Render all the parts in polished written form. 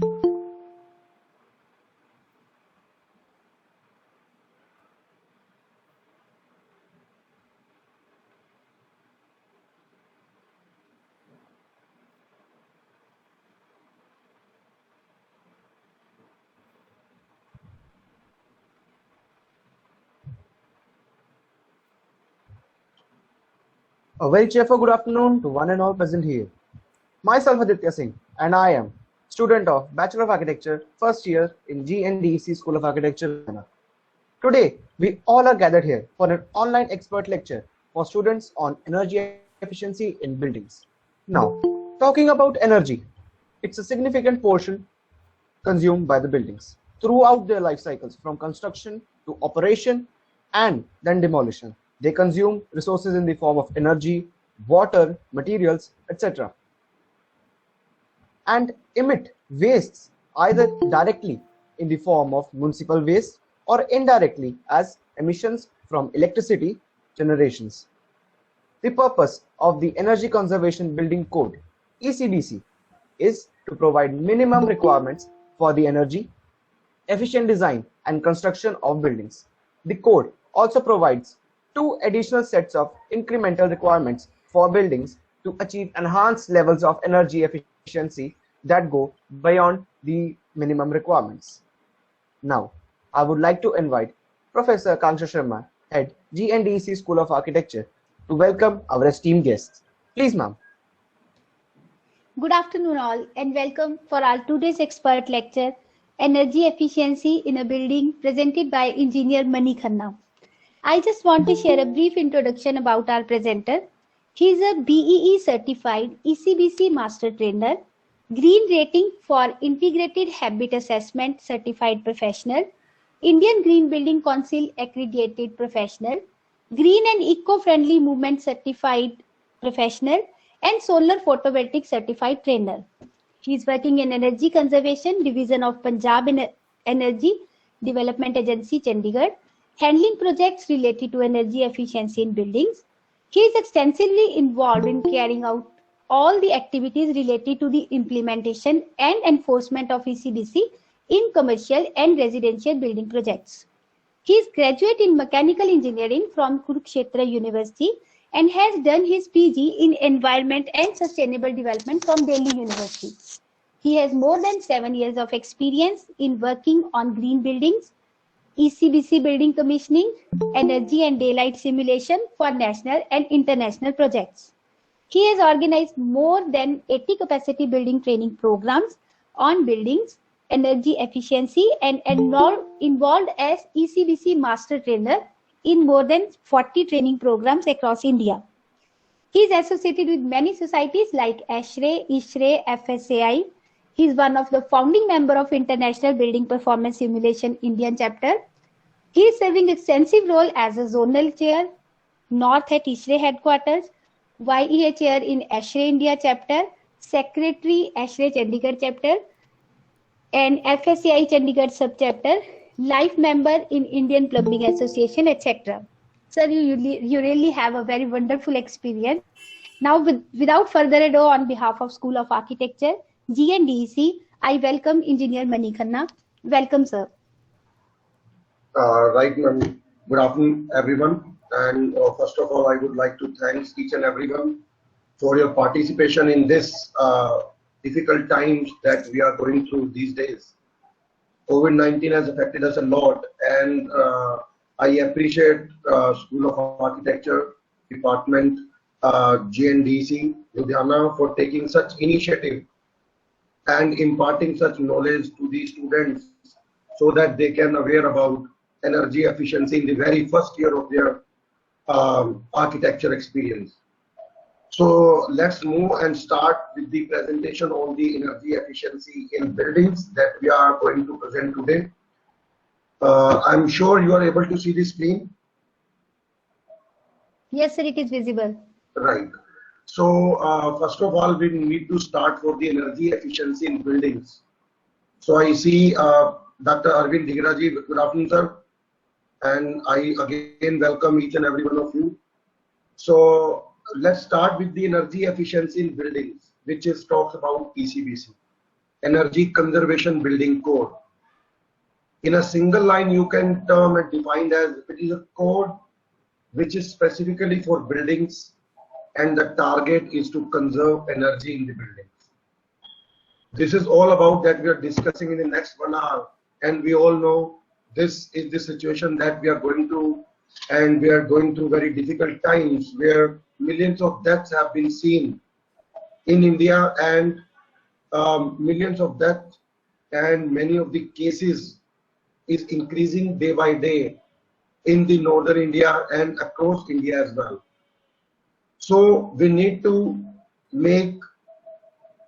A very cheerful good afternoon to one and all present here. Myself Aditya Singh, and I am student of Bachelor of Architecture, first year in GNDC School of Architecture. Today, we all are gathered here for an online expert lecture for students on energy efficiency in buildings. Now, talking about energy, it's a significant portion consumed by the buildings throughout their life cycles, from construction to operation and then demolition. They consume resources in the form of energy, water, materials, etc., and emit wastes either directly in the form of municipal waste or indirectly as emissions from electricity generations. The purpose of the Energy Conservation Building Code (ECBC) is to provide minimum requirements for the energy efficient design and construction of buildings. The code also provides two additional sets of incremental requirements for buildings to achieve enhanced levels of energy efficiency that go beyond the minimum requirements. Now, I would like to invite Professor Kanksha Sharma, Head GNDC School of Architecture, to welcome our esteemed guests. Please, ma'am. Good afternoon all, and welcome for our today's expert lecture, Energy Efficiency in a Building, presented by Engineer Mani Khanna. I just want to share a brief introduction about our presenter. He is a BEE certified ECBC Master Trainer, Green Rating for Integrated Habit Assessment Certified Professional, Indian Green Building Council Accredited Professional, Green and Eco-Friendly Movement Certified Professional, and Solar Photovoltaic Certified Trainer. He is working in Energy Conservation Division of Punjab Energy Development Agency, Chandigarh, handling projects related to energy efficiency in buildings. He is extensively involved in carrying out all the activities related to the implementation and enforcement of ECBC in commercial and residential building projects. He is graduate in Mechanical Engineering from Kurukshetra University and has done his PG in Environment and Sustainable Development from Delhi University. He has more than 7 years of experience in working on green buildings, ECBC building commissioning, energy and daylight simulation for national and international projects. He has organized more than 80 capacity building training programs on buildings, energy efficiency, and involved as ECBC Master Trainer in more than 40 training programs across India. He is associated with many societies like ASHRAE, ISHRAE, FSAI. He is one of the founding members of International Building Performance Simulation Indian chapter. He is serving extensive role as a zonal chair, North at ISHRAE headquarters, YEA chair in ASHRAE India chapter, secretary ASHRAE Chandigarh chapter, and FSAI Chandigarh subchapter, life member in Indian Plumbing Association, etc. Sir, you really have a very wonderful experience. Now, without further ado, on behalf of School of Architecture, GNDC, I welcome Engineer Mani Khanna. Welcome, sir. Right, ma'am. Good afternoon, everyone. And first of all, I would like to thank each and everyone for your participation in this difficult times that we are going through these days. COVID-19 has affected us a lot, and I appreciate School of Architecture Department, GNDC, Ludhiana, for taking such initiative and imparting such knowledge to the students so that they can aware about energy efficiency in the very first year of their architecture experience. So let's move and start with the presentation on the energy efficiency in buildings that we are going to present today. I'm sure you are able to see the screen. Yes, sir, it is visible. Right. So first of all, we need to start for the energy efficiency in buildings. So I see Dr. Arvind Dhigraji. Good afternoon, sir. And I again welcome each and every one of you. So let's start with the energy efficiency in buildings, which is talks about ECBC. Energy Conservation Building Code. In a single line, you can term and define as it is a code which is specifically for buildings, and the target is to conserve energy in the buildings. This is all about that we are discussing in the next 1 hour, and we all know this is the situation that we are going through, and we are going through very difficult times where millions of deaths have been seen in India, and millions of deaths and many of the cases is increasing day by day in the northern India and across India as well. So we need to make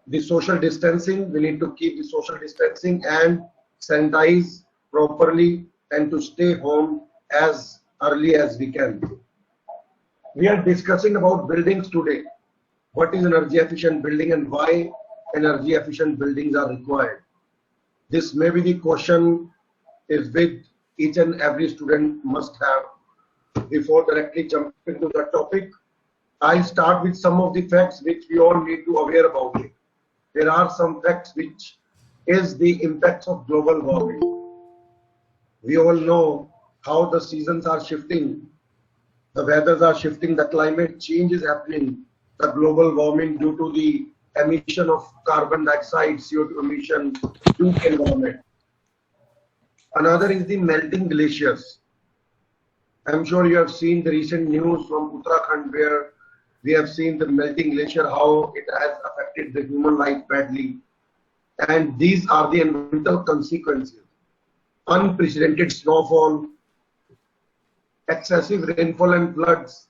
the social distancing, we need to keep the social distancing and sanitize properly, and to stay home as early as we can. We are discussing about buildings today. What is energy efficient building and why energy efficient buildings are required? This may be the question is with each and every student must have. Before directly jumping into the topic, I'll start with some of the facts which we all need to aware about it. There are some facts which is the impacts of global warming. We all know how the seasons are shifting, the weathers are shifting, the climate change is happening, the global warming due to the emission of carbon dioxide, CO2 emission to the environment. Another is the melting glaciers. I'm sure you have seen the recent news from Uttarakhand where we have seen the melting glacier, how it has affected the human life badly. And these are the environmental consequences. Unprecedented snowfall, excessive rainfall and floods.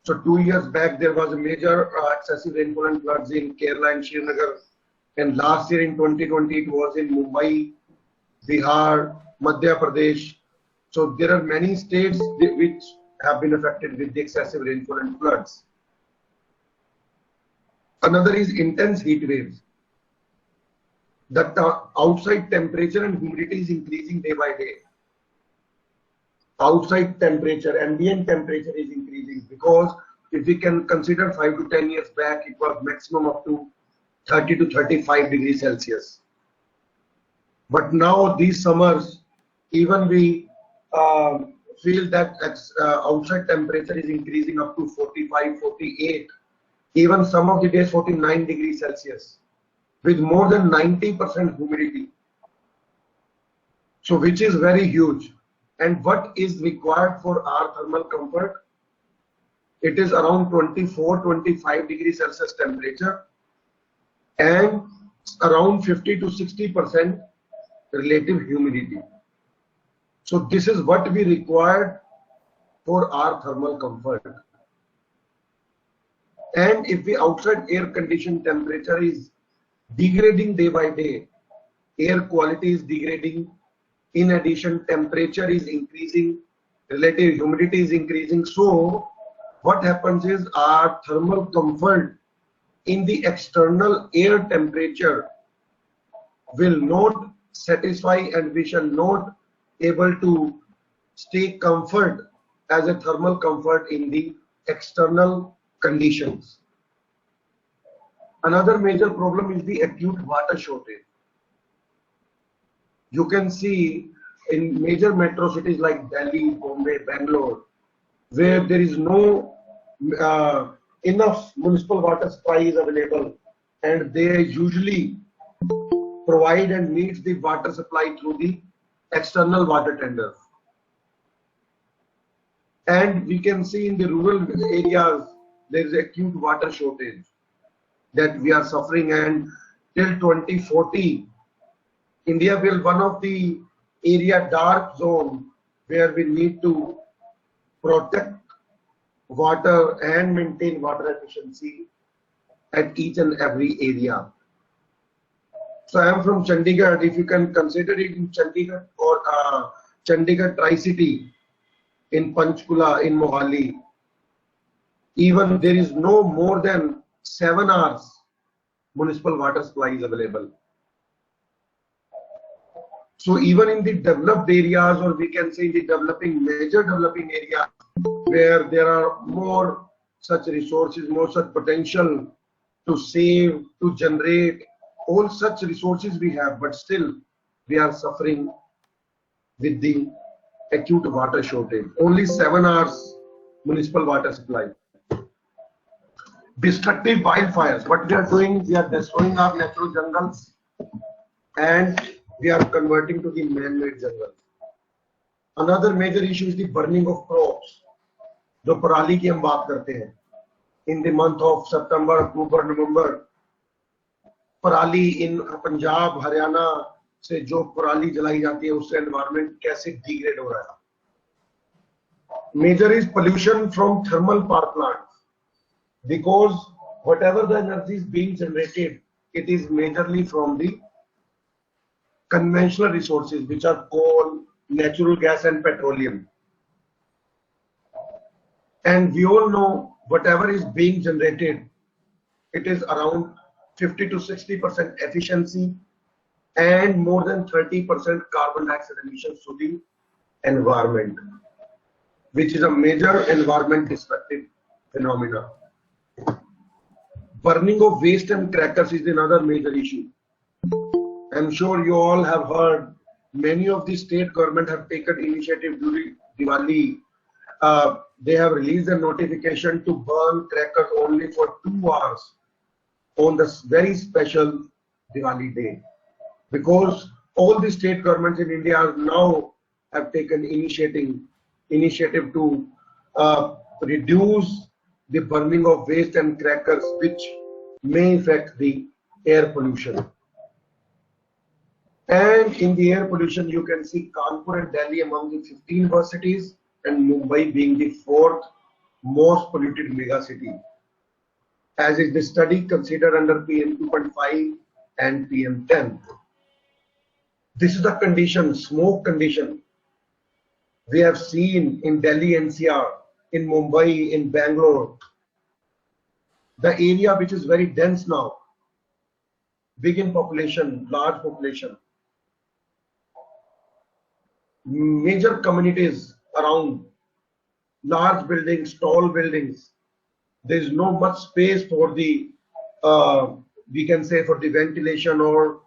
So 2 years back, there was a major excessive rainfall and floods in Kerala and Srinagar. And last year in 2020, it was in Mumbai, Bihar, Madhya Pradesh. So there are many states which have been affected with the excessive rainfall and floods. Another is intense heat waves. The outside temperature and humidity is increasing day by day. Outside temperature, ambient temperature is increasing, because if we can consider 5 to 10 years back, it was maximum up to 30 to 35 degrees Celsius. But now these summers, even we feel that outside temperature is increasing up to 45, 48, even some of the days 49 degrees Celsius with more than 90% humidity. So which is very huge. And what is required for our thermal comfort? It is around 24, 25 degrees Celsius temperature and around 50 to 60% relative humidity. So this is what we require for our thermal comfort. And if the outside air condition temperature is degrading day by day, air quality is degrading, in addition temperature is increasing, relative humidity is increasing. So what happens is our thermal comfort in the external air temperature will not satisfy, and we shall not able to stay comfort as a thermal comfort in the external conditions. Another major problem is the acute water shortage. You can see in major metro cities like Delhi, Bombay, Bangalore, where there is no enough municipal water supply is available, and they usually provide and meet the water supply through the external water tenders. And we can see in the rural areas there is acute water shortage that we are suffering, and till 2040 India will one of the area dark zone where we need to protect water and maintain water efficiency at each and every area. So I am from Chandigarh. If you can consider it in Chandigarh or Chandigarh Tri-City, in Panchkula, in Mohali, even there is no more than 7 hours municipal water supply is available. So even in the developed areas, or we can say the major developing areas, where there are more such resources, more such potential to save, to generate All such resources we have, but still we are suffering with the acute water shortage. Only 7 hours municipal water supply. Destructive wildfires. What we are doing, we are destroying our natural jungles and we are converting to the man-made jungles. Another major issue is the burning of crops. जो पराली की हम बात करते हैं, in the month of September, October, November, पराली in Punjab, Haryana से जो पराली जलाई जाती है उससे environment कैसे degrade हो रहा है. Major is pollution from thermal power plants, because whatever the energy is being generated, it is majorly from the conventional resources, which are coal, natural gas and petroleum. And we all know whatever is being generated, it is around 50 to 60% efficiency and more than 30% carbon dioxide emissions to the environment, which is a major environment destructive phenomena. Burning of waste and crackers is another major issue. I'm sure you all have heard many of the state government have taken initiative during Diwali. They have released a notification to burn crackers only for 2 hours on this very special Diwali day, because all the state governments in India are now have taken initiative to reduce the burning of waste and crackers, which may affect the air pollution. And in the air pollution, you can see Kanpur and Delhi among the 15 worst cities, and Mumbai being the 4th most polluted mega city, as is the study considered under PM 2.5 and PM 10. This is the condition, smoke condition, we have seen in Delhi NCR, in Mumbai, in Bangalore. The area which is very dense now, big in population, large population, major communities around, large buildings, tall buildings. There is no much space for the, we can say, for the ventilation or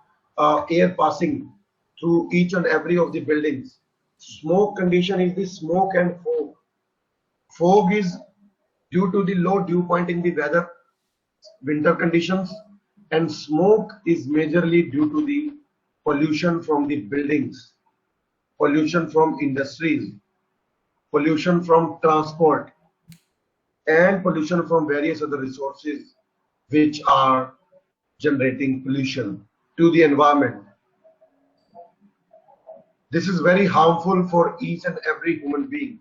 air passing through each and every of the buildings. Smoke condition is the smoke and fog. Fog is due to the low dew point in the weather, winter conditions, and smoke is majorly due to the pollution from the buildings, pollution from industries, pollution from transport, and pollution from various other resources which are generating pollution to the environment. This is very harmful for each and every human being.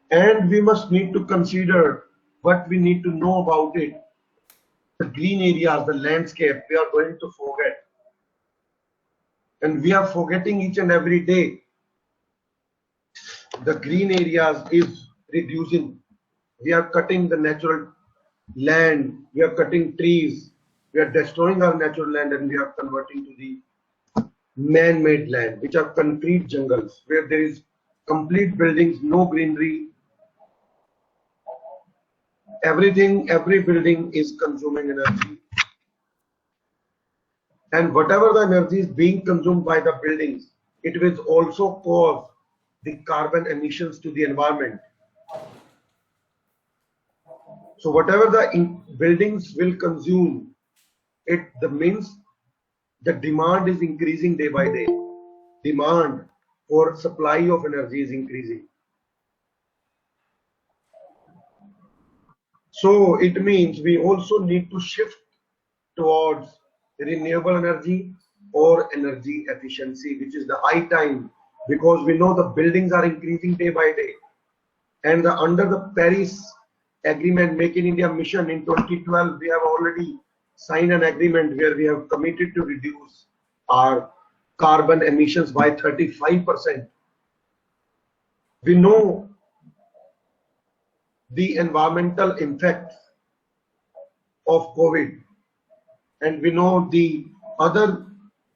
And we must need to consider what we need to know about it. The green areas, the landscape, we are going to forget. And we are forgetting each and every day. The green areas is reducing. We are cutting the natural land, we are cutting trees, we are destroying our natural land, and we are converting to the man-made land, which are concrete jungles, where there is complete buildings, no greenery. Everything, every building is consuming energy. And whatever the energy is being consumed by the buildings, it will also cause the carbon emissions to the environment. So whatever the buildings will consume, the means the demand is increasing day by day. Demand for supply of energy is increasing. So it means we also need to shift towards renewable energy or energy efficiency, which is the high time, because we know the buildings are increasing day by day. And under the Paris Agreement, Make in India mission in 2012, we have already signed an agreement where we have committed to reduce our carbon emissions by 35%. We know the environmental impact of COVID, and we know the other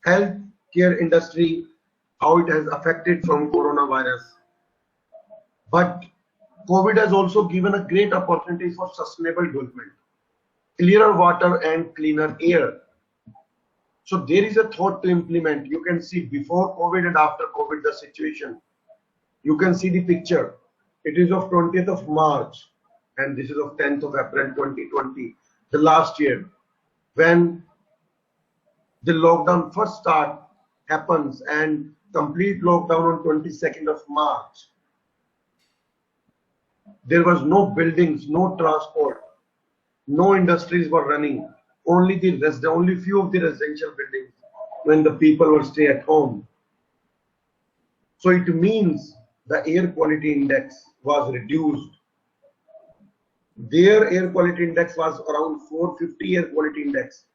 healthcare industry, how it has affected from coronavirus. But COVID has also given a great opportunity for sustainable development, clearer water and cleaner air. So there is a thought to implement. You can see before COVID and after COVID the situation. You can see the picture. It is of 20th of March and this is of 10th of April 2020, the last year, when the lockdown first happens and complete lockdown on 22nd of March. There was no buildings, no transport, no industries were running. Only few of the residential buildings when the people were stay at home. So it means the air quality index was reduced. Their air quality index was around 450 air quality index.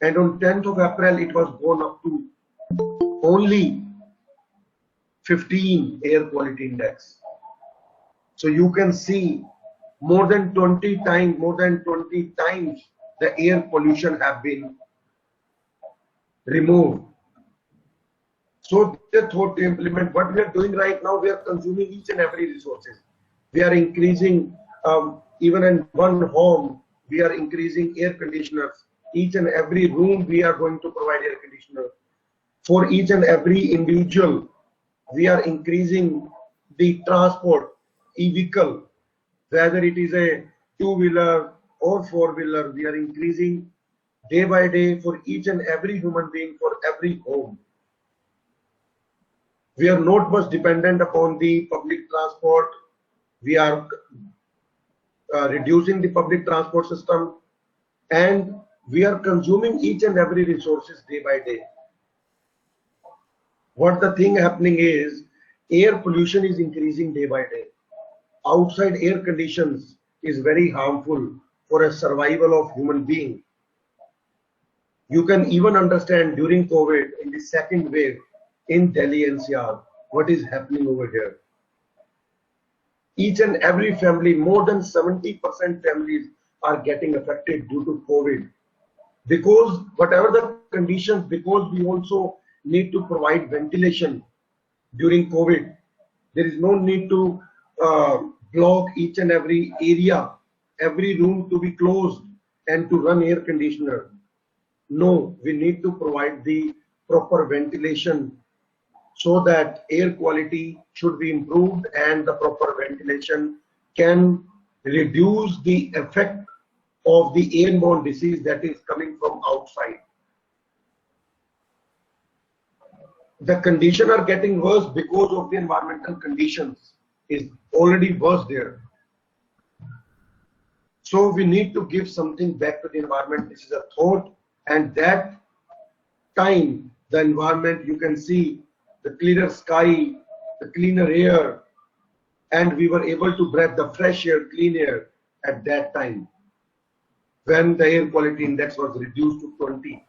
And on 10th of April, it was gone up to only 15 air quality index. So you can see more than 20 times the air pollution have been removed. So they thought to implement what we are doing right now. We are consuming each and every resources. We are increasing, even in one home, we are increasing air conditioners. Each and every room we are going to provide air conditioner. For each and every individual, we are increasing the transport, e-vehicle, whether it is a two-wheeler or four-wheeler, we are increasing day by day for each and every human being, for every home. We are not much dependent upon the public transport. We are reducing the public transport system, and we are consuming each and every resources day by day. What the thing happening is, air pollution is increasing day by day. Outside air conditions is very harmful for a survival of human being. You can even understand during COVID, in the second wave in Delhi NCR, what is happening over here. Each and every family, more than 70% families are getting affected due to COVID. Because whatever the conditions, because we also need to provide ventilation during COVID, there is no need to block each and every area, every room to be closed and to run air conditioner. No, we need to provide the proper ventilation so that air quality should be improved and the proper ventilation can reduce the effect of the airborne disease that is coming from outside. The conditions are getting worse because of the environmental conditions is already worse there. So we need to give something back to the environment. This is a thought, and that time the environment, you can see the clearer sky, the cleaner air, and we were able to breathe the fresh air, clean air at that time when the air quality index was reduced to 20.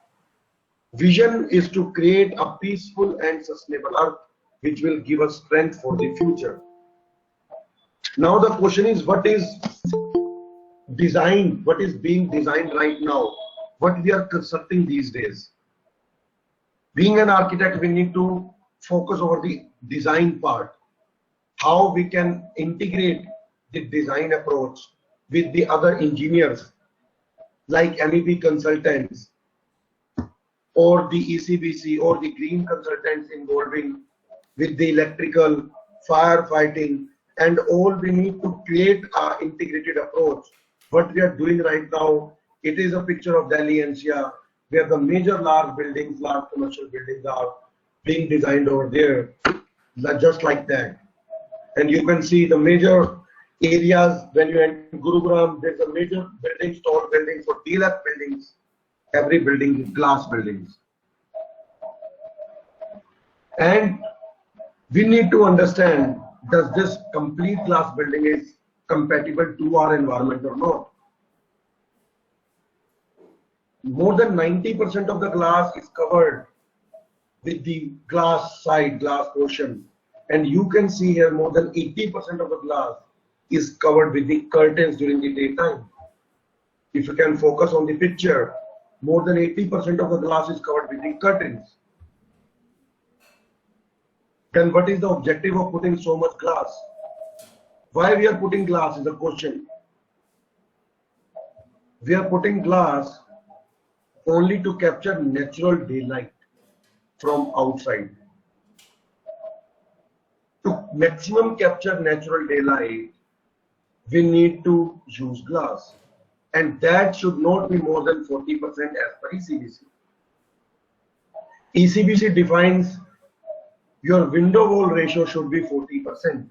Vision is to create a peaceful and sustainable earth which will give us strength for the future. Now the question is, what is designed, what is being designed right now, what we are consulting these days. Being an architect, we need to focus over the design part, how we can integrate the design approach with the other engineers like MEP consultants or the ECBC or the green consultants involving with the electrical, firefighting, and all. We need to create an integrated approach. What we are doing right now, it is a picture of Delhi NCR, where the major large buildings, large commercial buildings are being designed over there, just like that. And you can see the major areas when you enter Gurugram, there's a major buildings, tall buildings for DLF buildings, every building is glass buildings. And we need to understand, does this complete glass building is compatible to our environment or not? More than 90% of the glass is covered with the glass side, glass portion. And you can see here more than 80% of the glass is covered with the curtains during the daytime. If you can focus on the picture, more than 80% of the glass is covered with the curtains. Then what is the objective of putting so much glass? Why we are putting glass is the question. We are putting glass only to capture natural daylight from outside. To maximum capture natural daylight, we need to use glass, and that should not be more than 40% as per ECBC. ECBC defines your window wall ratio should be 40%.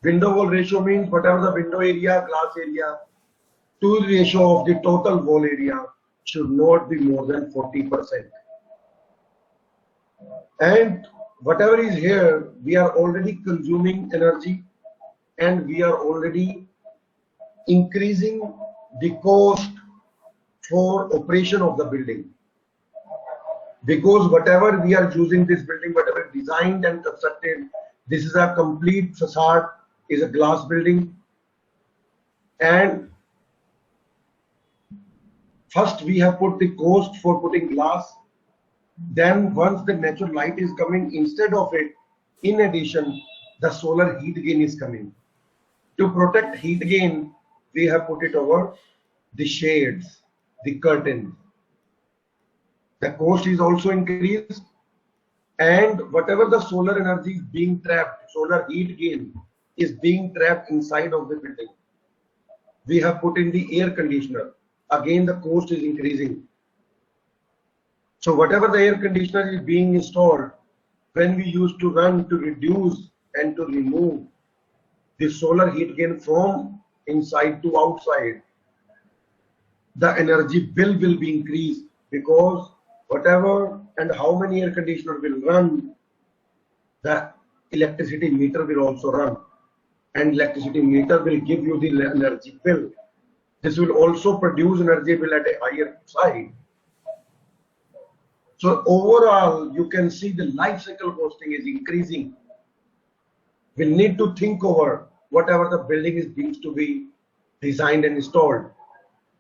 Window wall ratio means whatever the window area, glass area, to the ratio of the total wall area should not be more than 40%. And whatever is here, we are already consuming energy and we are already increasing the cost for operation of the building. Because whatever we are using this building, whatever designed and constructed, this is a complete facade, is a glass building. And first we have put the cost for putting glass. Then once the natural light is coming, instead of it, in addition, the solar heat gain is coming. To protect heat gain, we have put it over the shades, the curtains. The cost is also increased, and whatever the solar energy is being trapped, solar heat gain is being trapped inside of the building. We have put in the air conditioner. Again, the cost is increasing. So whatever the air conditioner is being installed, when we used to run to reduce and to remove the solar heat gain from inside to outside, the energy bill will be increased, because whatever and how many air conditioner will run, the electricity meter will also run, and electricity meter will give you the energy bill. This will also produce energy bill at a higher side. So overall, you can see the life cycle costing is increasing. We need to think over whatever the building is needs to be designed and installed.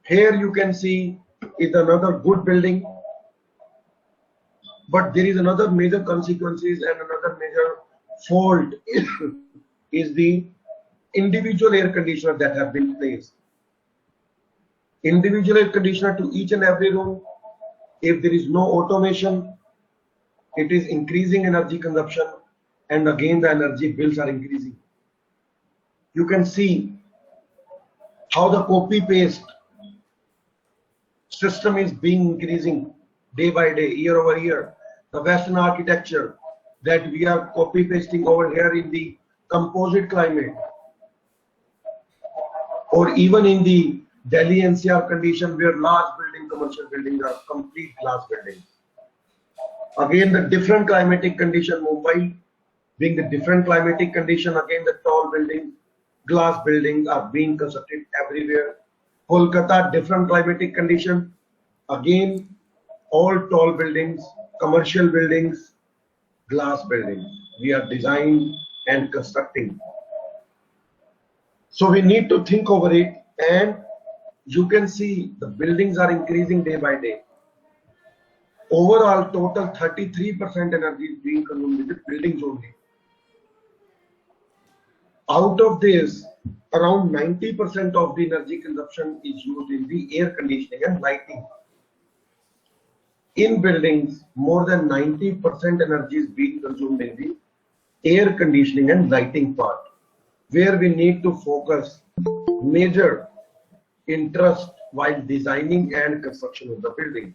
Here you can see is another good building, but there is another major consequences and another major fault is the individual air conditioner that have been placed. Individual air conditioner to each and every room. If there is no automation, it is increasing energy consumption, and again the energy bills are increasing. You can see how the copy paste system is being increasing day by day, year over year. The Western architecture that we are copy pasting over here in the composite climate, or even in the Delhi NCR condition where large building, commercial buildings are complete glass buildings. Again, the different climatic condition, Mumbai being the different climatic condition, again the tall buildings, glass buildings are being constructed everywhere. Kolkata, different climatic condition, again all tall buildings, commercial buildings, glass buildings. We are designing and constructing. So we need to think over it, and you can see the buildings are increasing day by day. Overall, total 33% energy is being consumed in the buildings only. Out of this, around 90% of the energy consumption is used in the air conditioning and lighting. In buildings, more than 90% energy is being consumed in the air conditioning and lighting part, where we need to focus major interest while designing and construction of the building.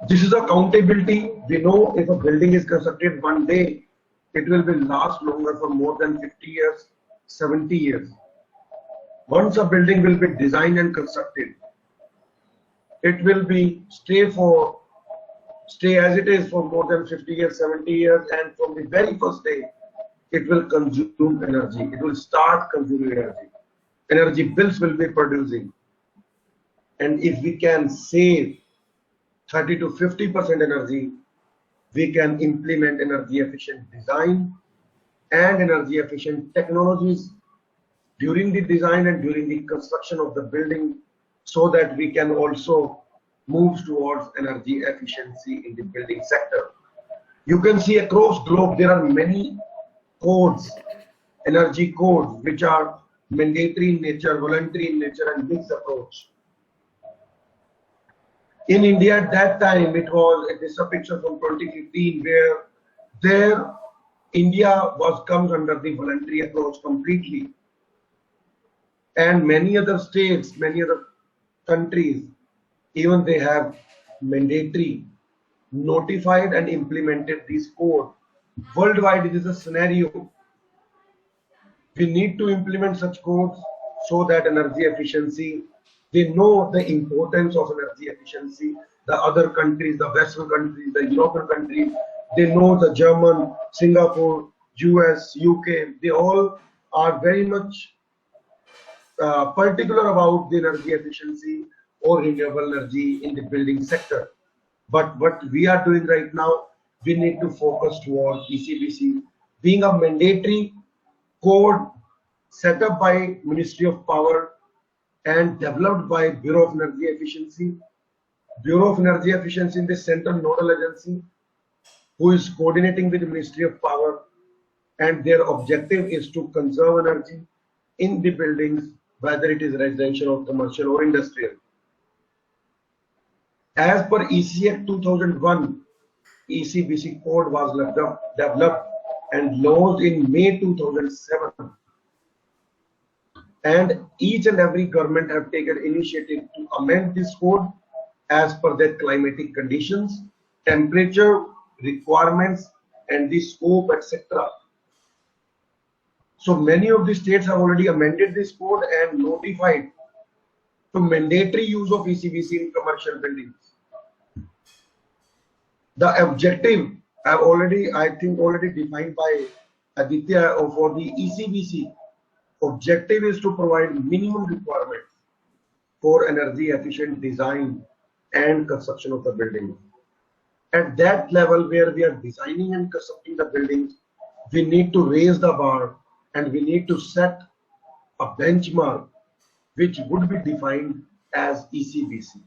This is accountability. We know if a building is constructed one day, it will be last longer for more than 50 years, 70 years. Once a building will be designed and constructed, it will be stay as it is for more than 50 years, 70 years, and from the very first day, it will consume energy. It will start consuming energy. Energy bills will be producing. And if we can save 30 to 50% energy, we can implement energy efficient design and energy efficient technologies during the design and during the construction of the building, so that we can also move towards energy efficiency in the building sector. You can see across globe there are many codes, energy codes, which are mandatory in nature, voluntary in nature, and mixed approach. In India at that time, it is a picture from 2015 where there India comes under the voluntary approach completely, and many other states, many other countries, even they have mandatory, notified and implemented this code. Worldwide, it is a scenario. We need to implement such codes so that energy efficiency, they know the importance of energy efficiency. The other countries, the Western countries, the European countries, they know the German, Singapore, US, UK, they all are very much particular about the energy efficiency or renewable energy in the building sector. But what we are doing right now, we need to focus towards ECBC being a mandatory code set up by Ministry of Power and developed by Bureau of Energy Efficiency. Bureau of Energy Efficiency is the central nodal agency who is coordinating with the Ministry of Power, and their objective is to conserve energy in the buildings, whether it is residential or commercial or industrial. As per EC Act 2001, ECBC code was developed and launched in May 2007. And each and every government have taken initiative to amend this code as per their climatic conditions, temperature, requirements, and the scope, etc. So many of the states have already amended this code and notified to mandatory use of ECBC in commercial buildings. The objective have already, I think, already defined by Aditya for the ECBC. Objective is to provide minimum requirements for energy efficient design and construction of the building. At that level where we are designing and constructing the buildings, we need to raise the bar and we need to set a benchmark which would be defined as ECBC.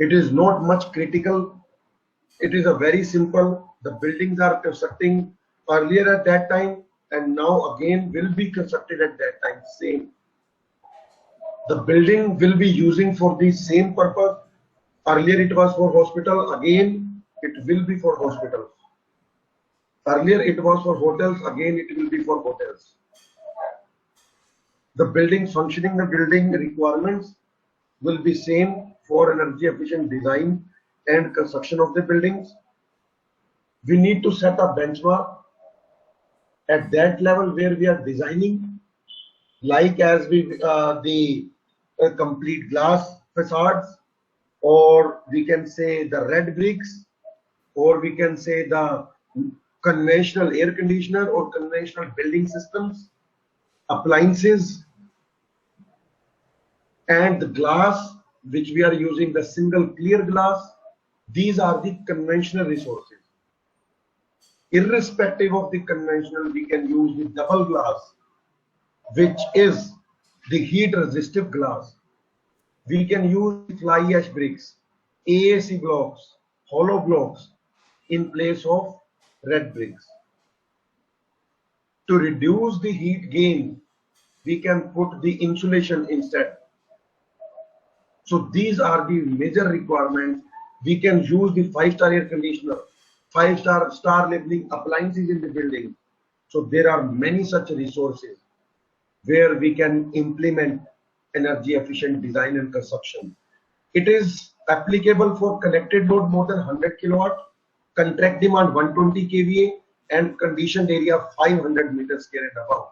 It is not much critical. It is a very simple. The buildings are constructing earlier at that time and now again will be constructed at that time same. The building will be using for the same purpose. Earlier it was for hospital, again it will be for hospitals. Earlier it was for hotels, again it will be for hotels. The building functioning, the building requirements will be same for energy efficient design and construction of the buildings. We need to set a benchmark at that level where we are designing, like as we the complete glass facades, or we can say the red bricks, or we can say the conventional air conditioner or conventional building systems, appliances, and the glass which we are using, the single clear glass. These are the conventional resources. Irrespective of the conventional, we can use the double glass, which is the heat resistive glass. We can use fly ash bricks, AAC blocks, hollow blocks in place of red bricks. To reduce the heat gain, we can put the insulation instead. So these are the major requirements. We can use the 5-star air conditioner, 5-star labeling appliances in the building. So there are many such resources where we can implement energy efficient design and construction. It is applicable for connected load more than 100 kilowatt, contract demand 120 kVA, and conditioned area 500 meters square and above.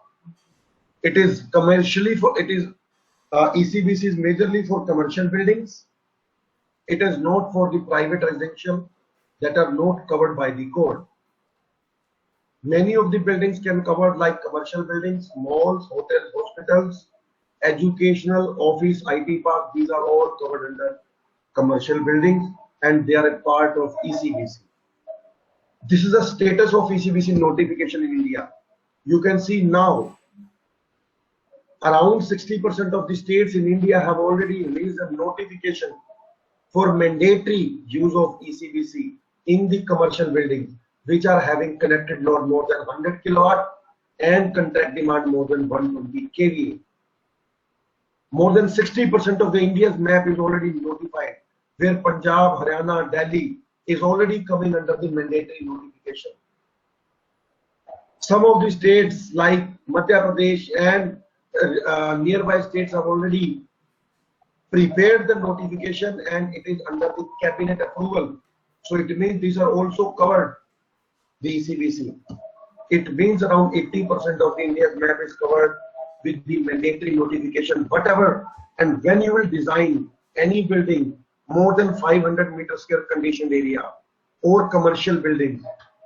It is commercially for, ECBC is majorly for commercial buildings. It is not for the private residential that are not covered by the code. Many of the buildings can cover like commercial buildings, malls, hotels, hospitals, educational, office, IT park. These are all covered under commercial buildings and they are a part of ECBC. This is the status of ECBC notification in India. You can see now around 60% of the states in India have already released a notification for mandatory use of ECBC in the commercial buildings which are having connected load more than 100 kilowatt and contract demand more than 120 kVA. More than 60% of the India's map is already notified where Punjab, Haryana, Delhi is already coming under the mandatory notification. Some of the states like Madhya Pradesh and nearby states have already prepared the notification and it is under the cabinet approval. So it means these are also covered, the ECBC. It means around 80% of India's map is covered with the mandatory notification, whatever. And when you will design any building more than 500 meter square conditioned area or commercial buildings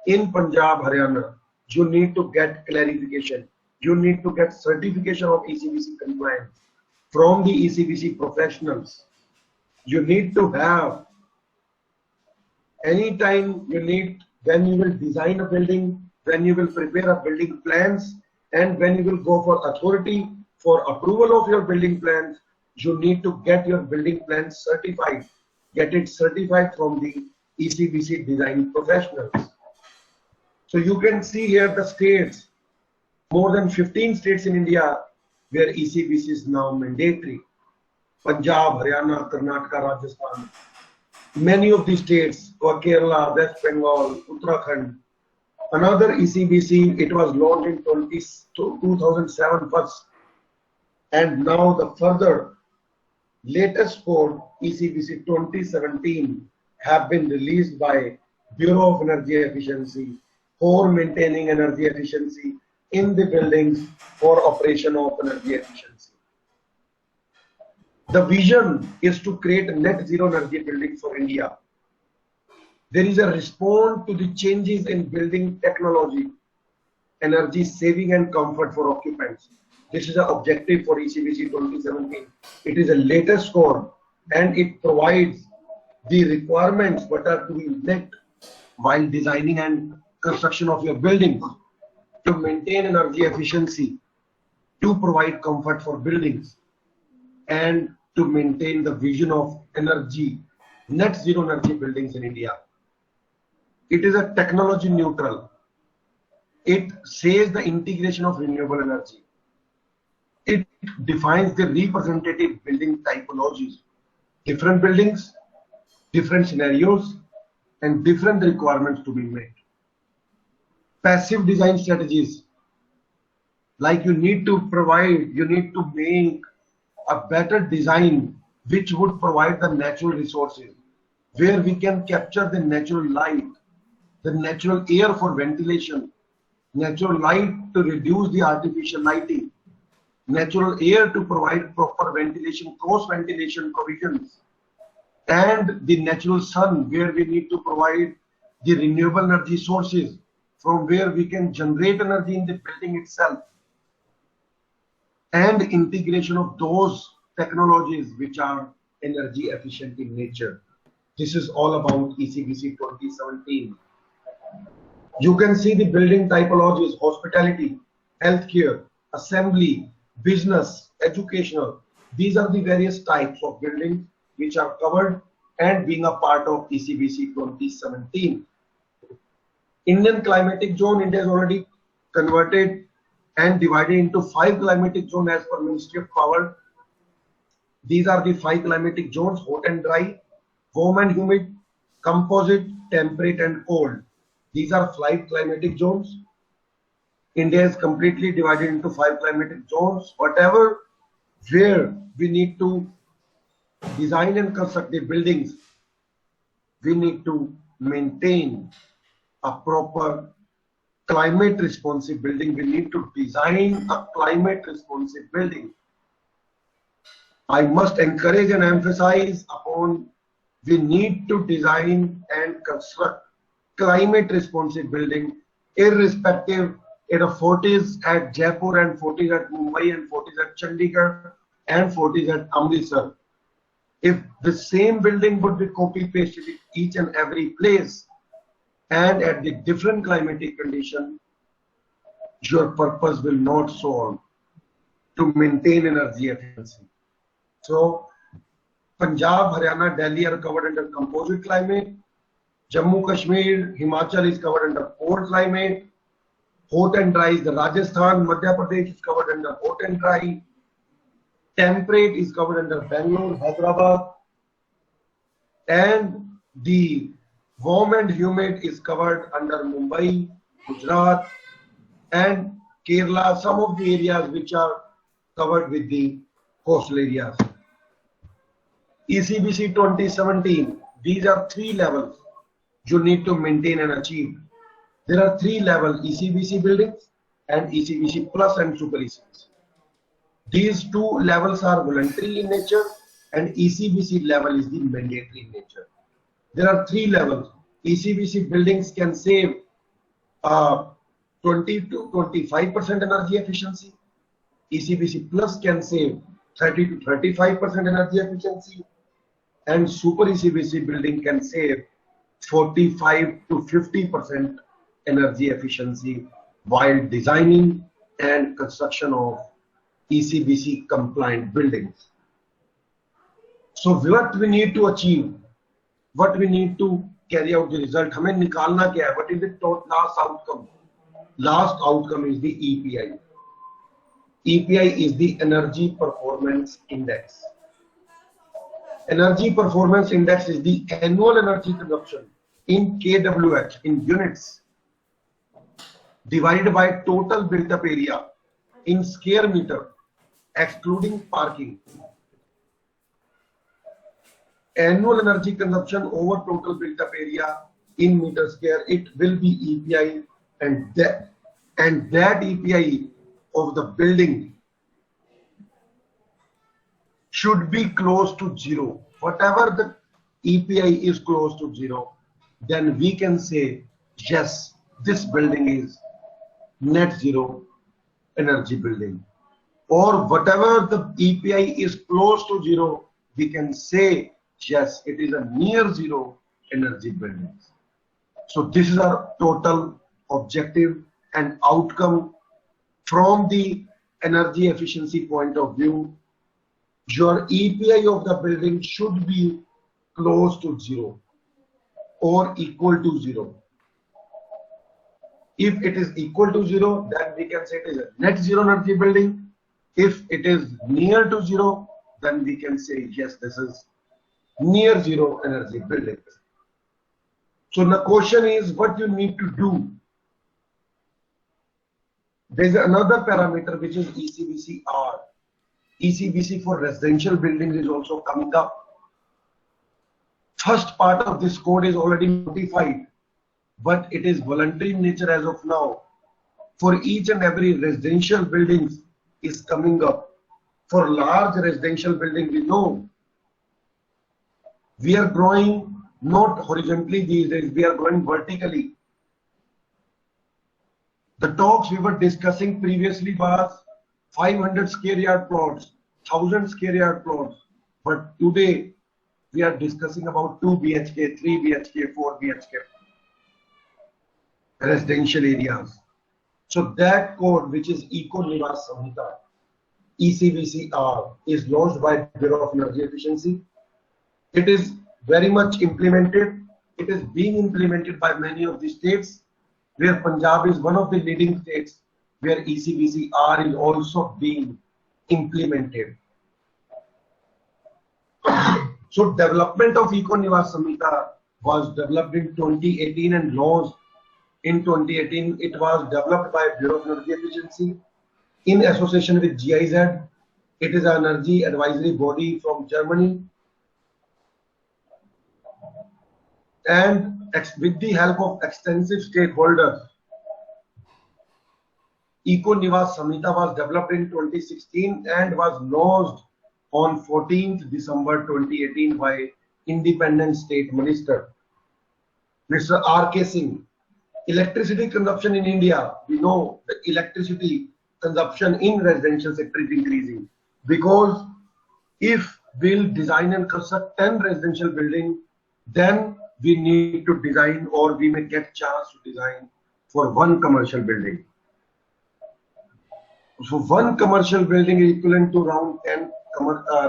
in Punjab, Haryana, you need to get clarification. You need to get certification of ECBC compliance from the ECBC professionals. You need to have, anytime you need, when you will design a building, when you will prepare a building plans, and when you will go for authority for approval of your building plans, you need to get your building plans certified. Get it certified from the ECBC design professionals. So you can see here the states, more than 15 states in India where ECBC is now mandatory. Punjab, Haryana, Karnataka, Rajasthan. Many of these states, Kerala, West Bengal, Uttarakhand. Another ECBC, it was launched in 2007 first. And now the further latest code, ECBC 2017, have been released by Bureau of Energy Efficiency for maintaining energy efficiency in the buildings for operation of energy efficiency. The vision is to create a net zero energy building for India. There is a response to the changes in building technology, energy saving and comfort for occupants. This is an objective for ECBC 2017. It is a latest code and it provides the requirements that are to be met while designing and construction of your buildings to maintain energy efficiency, to provide comfort for buildings, and to maintain the vision of energy, net zero energy buildings in India. It is a technology neutral. It says the integration of renewable energy. It defines the representative building typologies, different buildings, different scenarios, and different requirements to be met. Passive design strategies, like you need to make a better design which would provide the natural resources, where we can capture the natural light, the natural air for ventilation, natural light to reduce the artificial lighting, natural air to provide proper ventilation, cross ventilation provisions, and the natural sun where we need to provide the renewable energy sources from where we can generate energy in the building itself, and integration of those technologies which are energy efficient in nature. This is all about ECBC 2017. You can see the building typologies: hospitality, healthcare, assembly, business, educational. These are the various types of buildings which are covered and being a part of ECBC 2017. Indian climatic zone, India has already converted and divided into 5 climatic zones as per Ministry of Power. These are the 5 climatic zones: hot and dry, warm and humid, composite, temperate and cold. These are 5 climatic zones. India is completely divided into 5 climatic zones. Whatever where we need to design and construct the buildings, we need to maintain a proper climate responsive building. We need to design a climate responsive building. I must encourage and emphasize upon we need to design and construct climate responsive building, irrespective if fort is at Jaipur and fort is at Mumbai and fort is at Chandigarh and fort is at Amritsar. If the same building would be copy pasted in each and every place and at the different climatic condition, your purpose will not solve to maintain energy efficiency. So Punjab, Haryana, Delhi are covered under composite climate. Jammu Kashmir, Himachal is covered under cold climate. Hot and dry is the Rajasthan, Madhya Pradesh is covered under hot and dry. Temperate is covered under Bangalore, Hyderabad. and the warm and humid is covered under Mumbai, Gujarat, and Kerala, some of the areas which are covered with the coastal areas. ECBC 2017, these are 3 levels you need to maintain and achieve. There are 3 levels, ECBC buildings and ECBC plus and super ECBC. These 2 levels are voluntary in nature and ECBC level is the mandatory in nature. There are 3 levels. ECBC buildings can save 20 to 25% energy efficiency. ECBC plus can save 30 to 35% energy efficiency, and super ECBC building can save 45 to 50% energy efficiency while designing and construction of ECBC compliant buildings. So what we need to achieve, what we need to carry out the result, हमें निकालना क्या है? What is the last outcome? Last outcome is the EPI. EPI is the Energy Performance Index. Energy Performance Index is the annual energy consumption in kWh, in units, divided by total built up area in square meter, excluding parking. Annual energy consumption over total built up area in meter square, it will be EPI, and that EPI of the building should be close to 0. Whatever the EPI is close to 0, then we can say, yes, this building is net zero energy building. Or whatever the EPI is close to 0, we can say, yes, it is a near zero energy building. So this is our total objective and outcome from the energy efficiency point of view. Your EPI of the building should be close to 0 or equal to 0. If it is equal to 0, then we can say it is a net zero energy building. If it is near to 0, then we can say, yes, this is near zero energy building. So the question is what you need to do. There is another parameter which is ECBC-R. ECBC for residential buildings is also coming up. First part of this code is already notified, but it is voluntary in nature as of now. For each and every residential buildings is coming up. For large residential building, we know we are growing not horizontally these days, we are growing vertically. The talks we were discussing previously was 500 square yard plots, 1000 square yard plots, but today we are discussing about 2 BHK, 3 BHK, 4 BHK residential areas. So that code, which is Eco Niwas Samhita, ECBC-R, is launched by Bureau of Energy Efficiency. It is very much implemented. It is being implemented by many of the states, where Punjab is one of the leading states where ECBC-R is also being implemented. So development of Eco Niwas Samhita was developed in 2018 and launched in 2018. It was developed by Bureau of Energy Efficiency in association with GIZ. It is an energy advisory body from Germany, and with the help of extensive stakeholders, Eco Niwas Samhita was developed in 2016 and was launched on 14th December 2018 by Independent State Minister Mr. R.K. Singh. Electricity consumption in India, we know the electricity consumption in residential sector is increasing, because if we'll design and construct 10 residential buildings, then we need to design, or we may get chance to design for 1 commercial building. So 1 commercial building is equivalent to around 10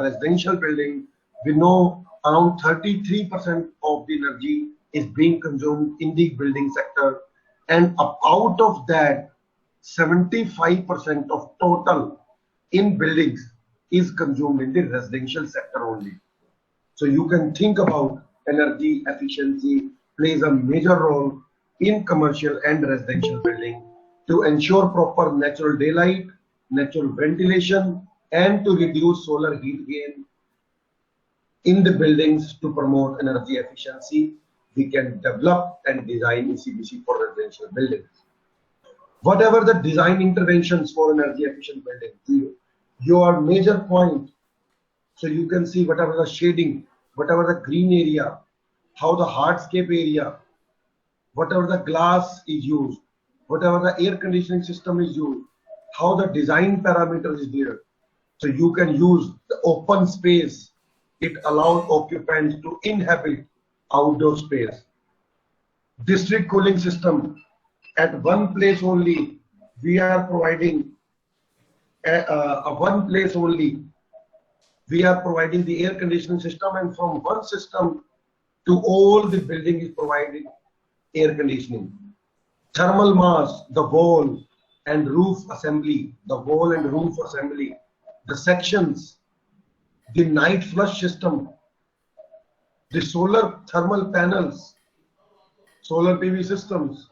residential building. We know around 33% of the energy is being consumed in the building sector, and out of that 75% of total in buildings is consumed in the residential sector only. So you can think about energy efficiency plays a major role in commercial and residential building to ensure proper natural daylight, natural ventilation, and to reduce solar heat gain in the buildings. To promote energy efficiency, we can develop and design ECBC for residential buildings. Whatever the design interventions for energy efficient buildings, your major point, so you can see whatever the shading, whatever the green area, how the hardscape area, whatever the glass is used, whatever the air conditioning system is used, how the design parameters is there. So you can use the open space. It allows occupants to inhabit outdoor space. District cooling system, at one place only, we are providing one place only. We are providing the air conditioning system, and from one system to all the building is providing air conditioning. Thermal mass, the wall and roof assembly, the sections, the night flush system, the solar thermal panels, solar PV systems,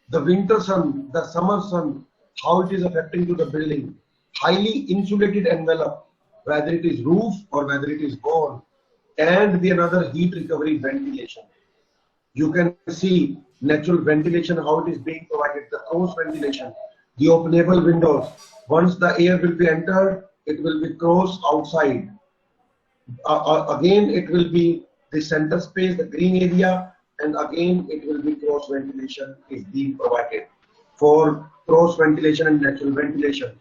the winter sun, the summer sun, how it is affecting to the building, highly insulated envelope, whether it is roof or whether it is wall, and the another heat recovery ventilation. You can see natural ventilation, how it is being provided, the cross ventilation, the openable windows. Once the air will be entered, it will be crossed outside. Again, it will be the center space, the green area, and again it will be cross ventilation is being provided for cross ventilation and natural ventilation.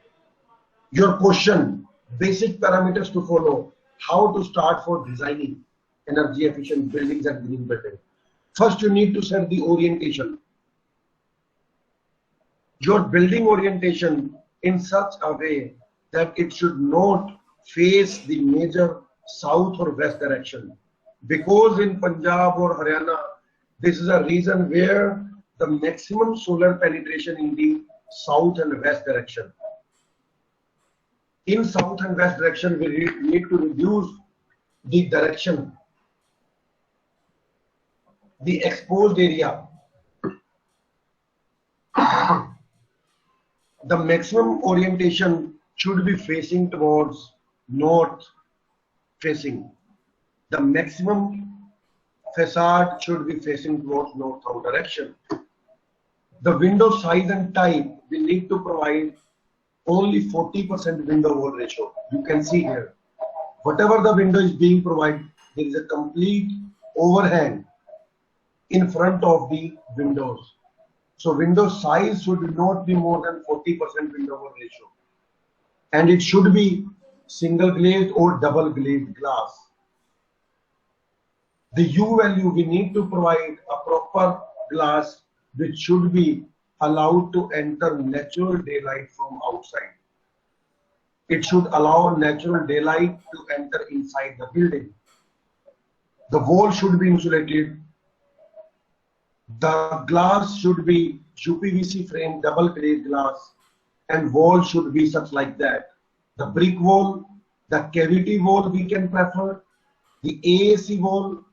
Your question, basic parameters to follow, how to start for designing energy efficient buildings and green buildings. First, you need to set the orientation. Your building orientation in such a way that it should not face the major south or west direction. Because in Punjab or Haryana, this is a region where the maximum solar penetration in the south and west direction. In south and west direction, we need to reduce the direction, the exposed area. The maximum orientation should be facing towards north facing. The maximum facade should be facing towards north-south direction. The window size and type, we need to provide only 40% window wall ratio. You can see here, whatever the window is being provided, there is a complete overhang in front of the windows. So window size should not be more than 40% window wall ratio. And it should be single glazed or double glazed glass. The U value, we need to provide a proper glass which should be allowed to enter natural daylight from outside. It should allow natural daylight to enter inside the building. The wall should be insulated. The glass should be UPVC frame, double glazed glass, and wall should be such like that. The brick wall, the cavity wall we can prefer, the AAC wall,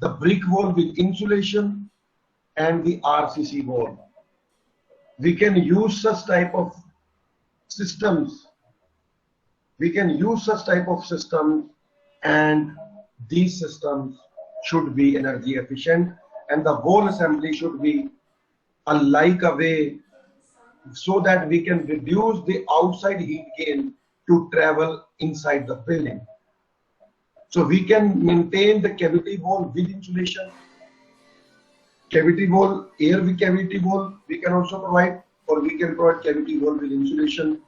the brick wall with insulation, and the RCC wall. We can use such type of systems. And these systems should be energy efficient, and the wall assembly should be alike a way so that we can reduce the outside heat gain to travel inside the building. So we can maintain the cavity wall with insulation, cavity wall, air with cavity wall we can also provide, or we can provide cavity wall with insulation,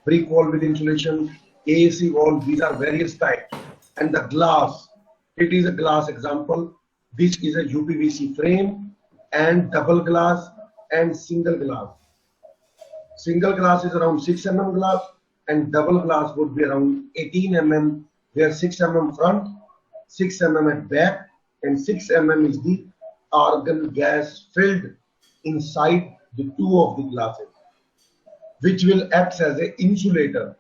brick wall with insulation, AAC wall. These are various types. And the glass, it is a glass example, which is a UPVC frame and double glass and single glass. Single glass is around 6 mm glass, and double glass would be around 18 mm, where 6 mm front, 6 mm at back, and 6 mm is the argon gas filled inside the two of the glasses, which will act as an insulator,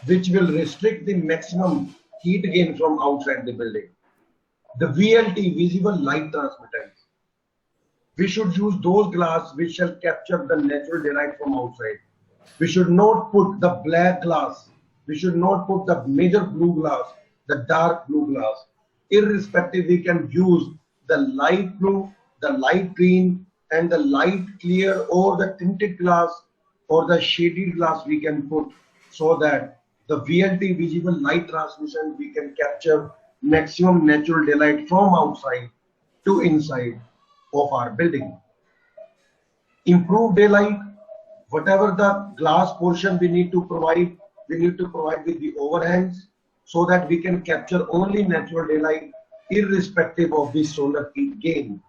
which will restrict the maximum heat gain from outside the building. the VLT, visible light transmittance. We should use those glass which shall capture the natural daylight from outside. We should not put the black glass. We should not put the major blue glass, the dark blue glass. Irrespective, we can use the light blue, the light green, and the light clear, or the tinted glass or the shaded glass we can put, so that the VLT, visible light transmission, we can capture maximum natural daylight from outside to inside of our building. Improve daylight, whatever the glass portion we need to provide with the overhangs, so that we can capture only natural daylight irrespective of the solar heat gain.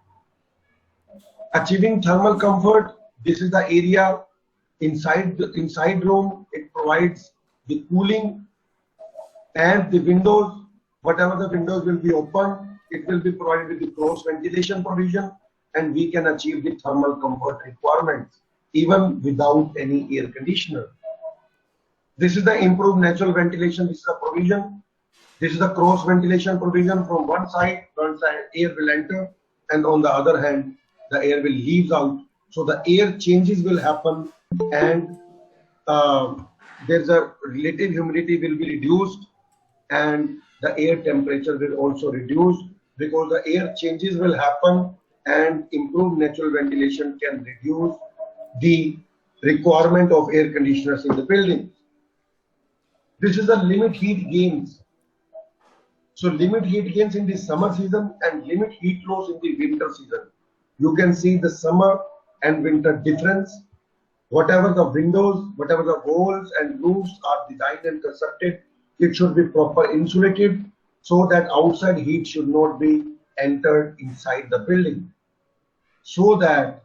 Achieving thermal comfort, this is the area inside the inside room. It provides the cooling, and the windows, whatever the windows will be open, it will be provided with the cross ventilation provision, and we can achieve the thermal comfort requirements even without any air conditioner. This is the improved natural ventilation. This is a provision. This is the cross ventilation provision. From one side air will enter, and on the other hand the air will leave out. So the air changes will happen, and there's a relative humidity will be reduced, and the air temperature will also reduce, because the air changes will happen, and improved natural ventilation can reduce the requirement of air conditioners in the building. This is the limit heat gains. So limit heat gains in the summer season and limit heat loss in the winter season. You can see the summer and winter difference. Whatever the windows, whatever the walls and roofs are designed and constructed, it should be proper insulated, so that outside heat should not be entered inside the building, so that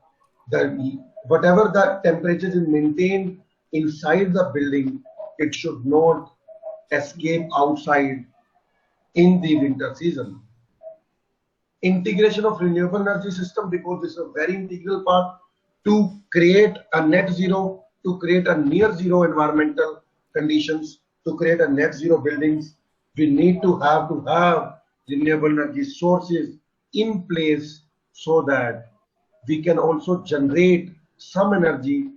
whatever the temperature is maintained inside the building, it should not escape outside in the winter season. Integration of renewable energy system, because this is a very integral part to create a net zero, to create a near zero environmental conditions, to create a net zero buildings. We need to have renewable energy sources in place, so that we can also generate some energy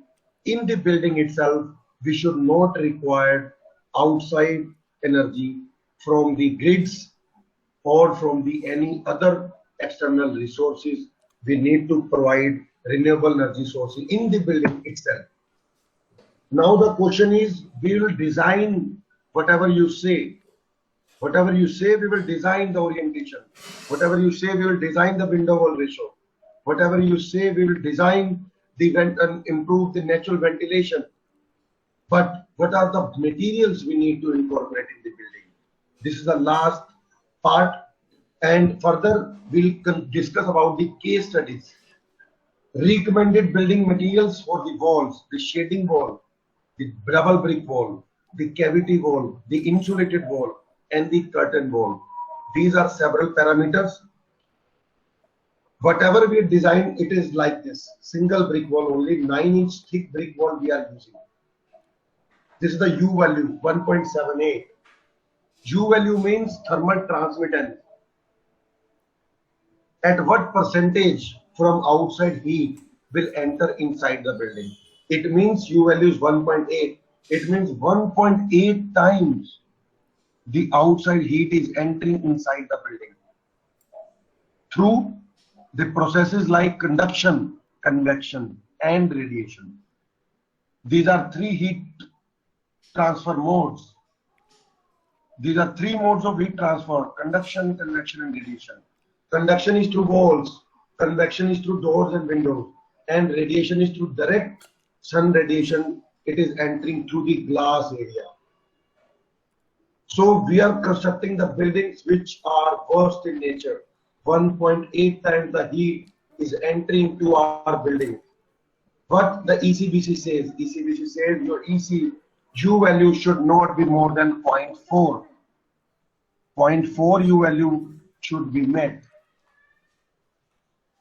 in the building itself. We should not require outside energy from the grids or from any other external resources. We need to provide renewable energy sources in the building itself. Now the question is, we will design whatever you say. Whatever you say, we will design the orientation. Whatever you say, we will design the window wall ratio. Whatever you say, we will design the vent and improve the natural ventilation. But what are the materials we need to incorporate in the building? This is the last part, and further we'll discuss about the case studies. Recommended building materials for the walls: the shading wall, the double brick wall, the cavity wall, the insulated wall, and the curtain wall. These are several parameters. Whatever we design, it is like this: single brick wall, only 9-inch thick brick wall we are using. This is the U value, 1.78. U value means thermal transmittance. At what percentage from outside heat will enter inside the building? It means U value is 1.8. It means 1.8 times the outside heat is entering inside the building through the processes like conduction, convection, and radiation. These are three heat transfer modes. These are three modes of heat transfer: conduction, convection, and radiation. Conduction is through walls, convection is through doors and windows, and radiation is through direct sun radiation. It is entering through the glass area. So we are constructing the buildings which are worst in nature. 1.8 times the heat is entering to our building. What the ECBC says? ECBC says your EC U value should not be more than 0.4. 0.4 U value should be met.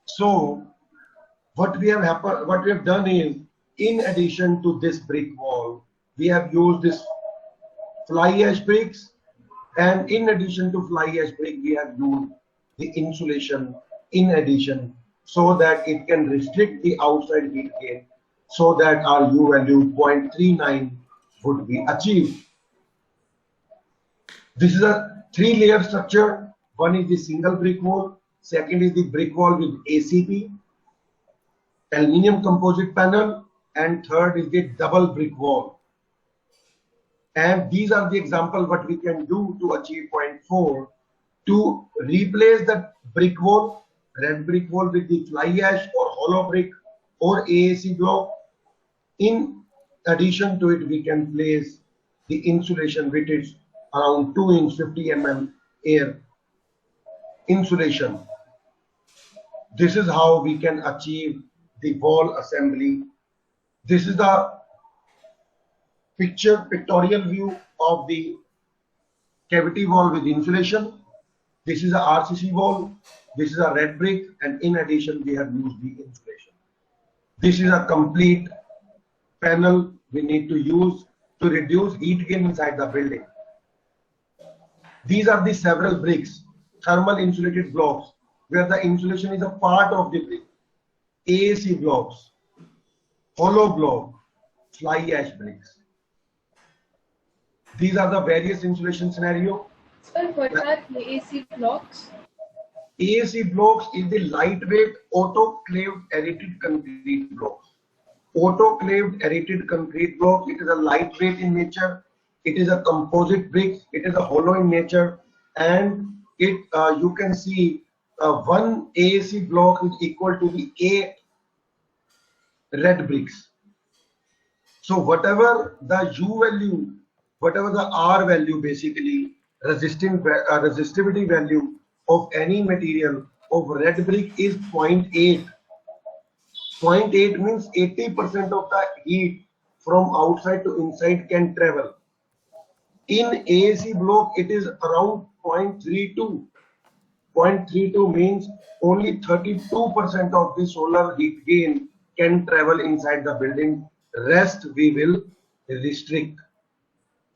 So what we have done is, in addition to this brick wall, we have used this fly ash bricks, and in addition to fly ash brick, we have used the insulation in addition, so that it can restrict the outside heat gain, so that our U value 0.39 would be achieved. This is a 3-layer structure. One is the single brick wall, second is the brick wall with ACP, aluminium composite panel, and third is the double brick wall. And these are the example what we can do to achieve 0.4 to replace the brick wall, red brick wall with the fly ash or hollow brick or AAC block. In addition to it, we can place the insulation which is around 2 inch 50 mm air insulation. This is how we can achieve the wall assembly. This is the pictorial view of the cavity wall with insulation. This is a RCC wall. This is a red brick, and in addition we have used the insulation. This is a complete panel we need to use to reduce heat gain inside the building. These are the several bricks, thermal insulated blocks, where the insulation is a part of the brick. AAC blocks, hollow block, fly ash bricks. These are the various insulation scenario. Sir, what are AAC blocks? AAC blocks is the lightweight autoclaved aerated concrete blocks. Autoclaved aerated concrete block, it is a lightweight in nature, it is a composite brick, it is a hollow in nature, and it you can see one AAC block is equal to the 8 red bricks. So whatever the U value, whatever the R value, basically resistivity value of any material of red brick is 0.8. 0.8 means 80% of the heat from outside to inside can travel. In AAC block, it is around 0.32. 0.32 means only 32% of the solar heat gain can travel inside the building. Rest we will restrict,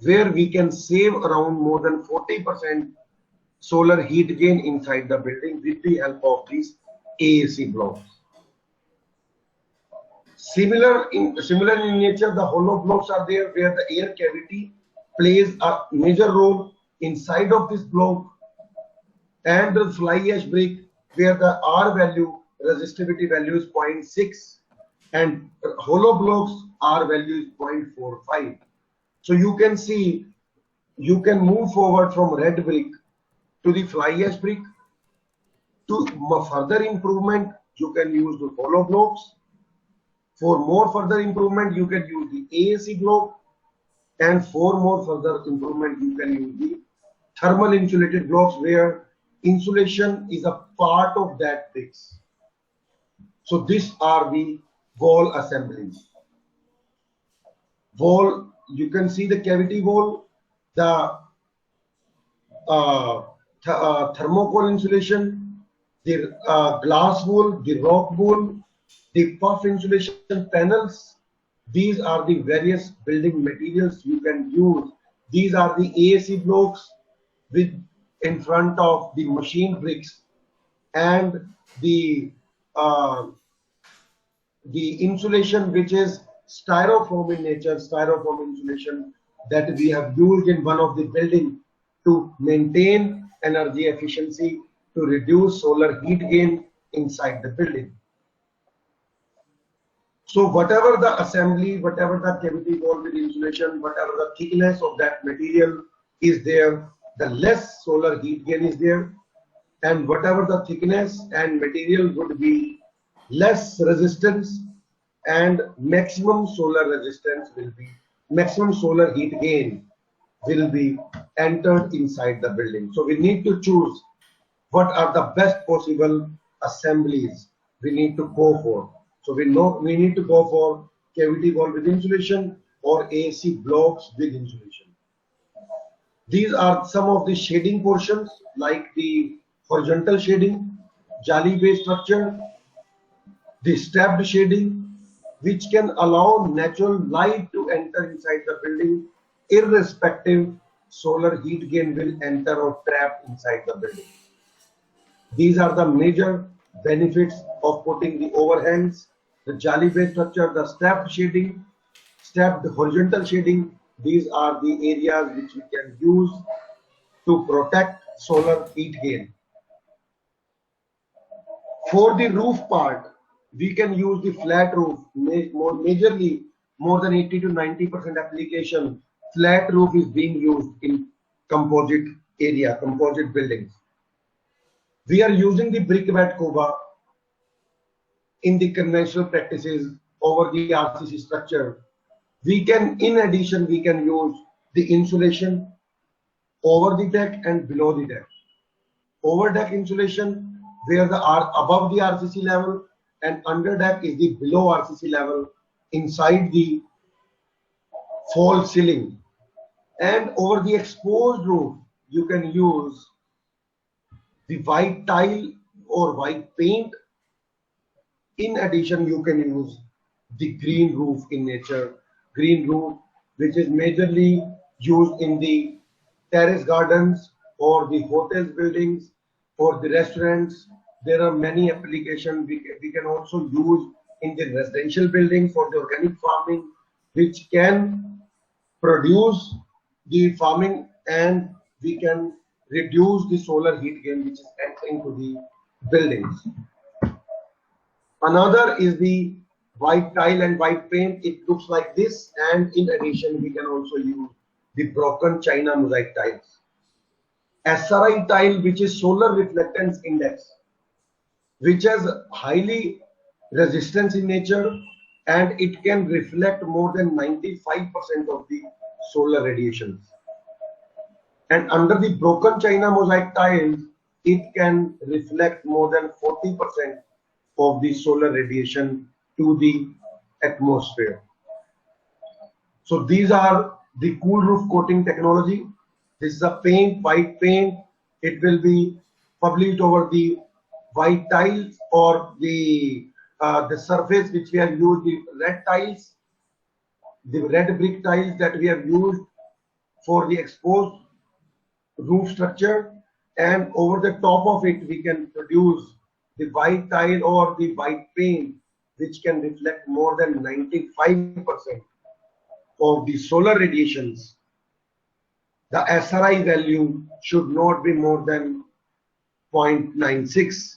where we can save around more than 40% solar heat gain inside the building with the help of these AAC blocks. Similar in nature, the hollow blocks are there, where the air cavity plays a major role inside of this block, and the fly ash brick, where the R value, resistivity value is 0.6, and hollow blocks R value is 0.45. So you can see, you can move forward from red brick to the fly ash brick. To further improvement, you can use the hollow blocks. For more further improvement, you can use the AAC block, and for more further improvement, you can use the thermal insulated blocks, where insulation is a part of that bricks. So these are the wall assemblies. Wall, you can see the cavity wall, the thermocol insulation, the glass wall, the rock wall, the puff insulation panels. These are the various building materials you can use. These are the AAC blocks with in front of the machine bricks, and the insulation which is styrofoam in nature, styrofoam insulation that we have used in one of the building to maintain energy efficiency, to reduce solar heat gain inside the building. So whatever the assembly, whatever the cavity wall with insulation, whatever the thickness of that material is there, the less solar heat gain is there, and whatever the thickness and material would be, less resistance and maximum solar resistance will be, maximum solar heat gain will be entered inside the building. So we need to choose what are the best possible assemblies we need to go for. So we know we need to go for cavity wall with insulation or AAC blocks with insulation. These are some of the shading portions, like the horizontal shading, jali-based structure, the stepped shading, which can allow natural light to enter inside the building, irrespective solar heat gain will enter or trap inside the building. These are the major benefits of putting the overhangs, the jali-based structure, the stepped shading, stepped horizontal shading. These are the areas which we can use to protect solar heat gain. For the roof part, we can use the flat roof. Majorly, more than 80 to 90% application, flat roof is being used in composite area, composite buildings. We are using the brick bed cover in the conventional practices over the RCC structure. We can, in addition, we can use the insulation over the deck and below the deck. Over deck insulation, where the above the RCC level, and under deck is the below RCC level inside the false ceiling. And over the exposed roof, you can use the white tile or white paint. In addition, you can use the green roof in nature. Green roof, which is majorly used in the terrace gardens or the hotels buildings or the restaurants. There are many applications we can also use in the residential buildings for the organic farming, which can produce the farming, and we can reduce the solar heat gain which is entering to the buildings. Another is the white tile and white paint. It looks like this, and in addition we can also use the broken china mosaic tiles. SRI tile, which is solar reflectance index, which has highly resistance in nature, and it can reflect more than 95% of the solar radiations. And under the broken china mosaic tiles, it can reflect more than 40% of the solar radiation to the atmosphere. So these are the cool roof coating technology. This is a paint, white paint. It will be published over the white tiles or the surface which we have used, the red tiles, the red brick tiles that we have used for the exposed roof structure, and over the top of it we can produce the white tile or the white paint which can reflect more than 95% of the solar radiations. The SRI value should not be more than 0.96.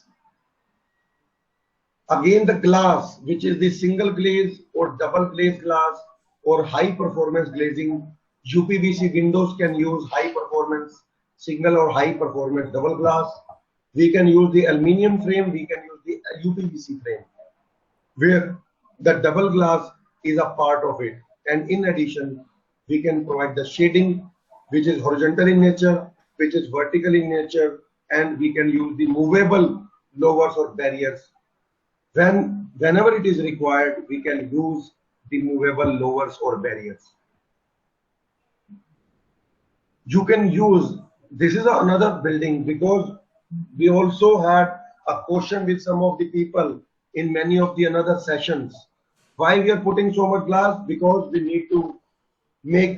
Again, the glass, which is the single glaze or double glaze glass or high performance glazing, UPVC windows can use high performance single or high performance double glass. We can use the aluminium frame, we can use the UPVC frame, where the double glass is a part of it. And in addition, we can provide the shading, which is horizontal in nature, which is vertical in nature, and we can use the movable lowers or barriers. Whenever it is required, we can use the movable lowers or barriers. You can use, this is another building, because we also had a question with some of the people in many of the another sessions. Why we are putting so much glass? Because we need to make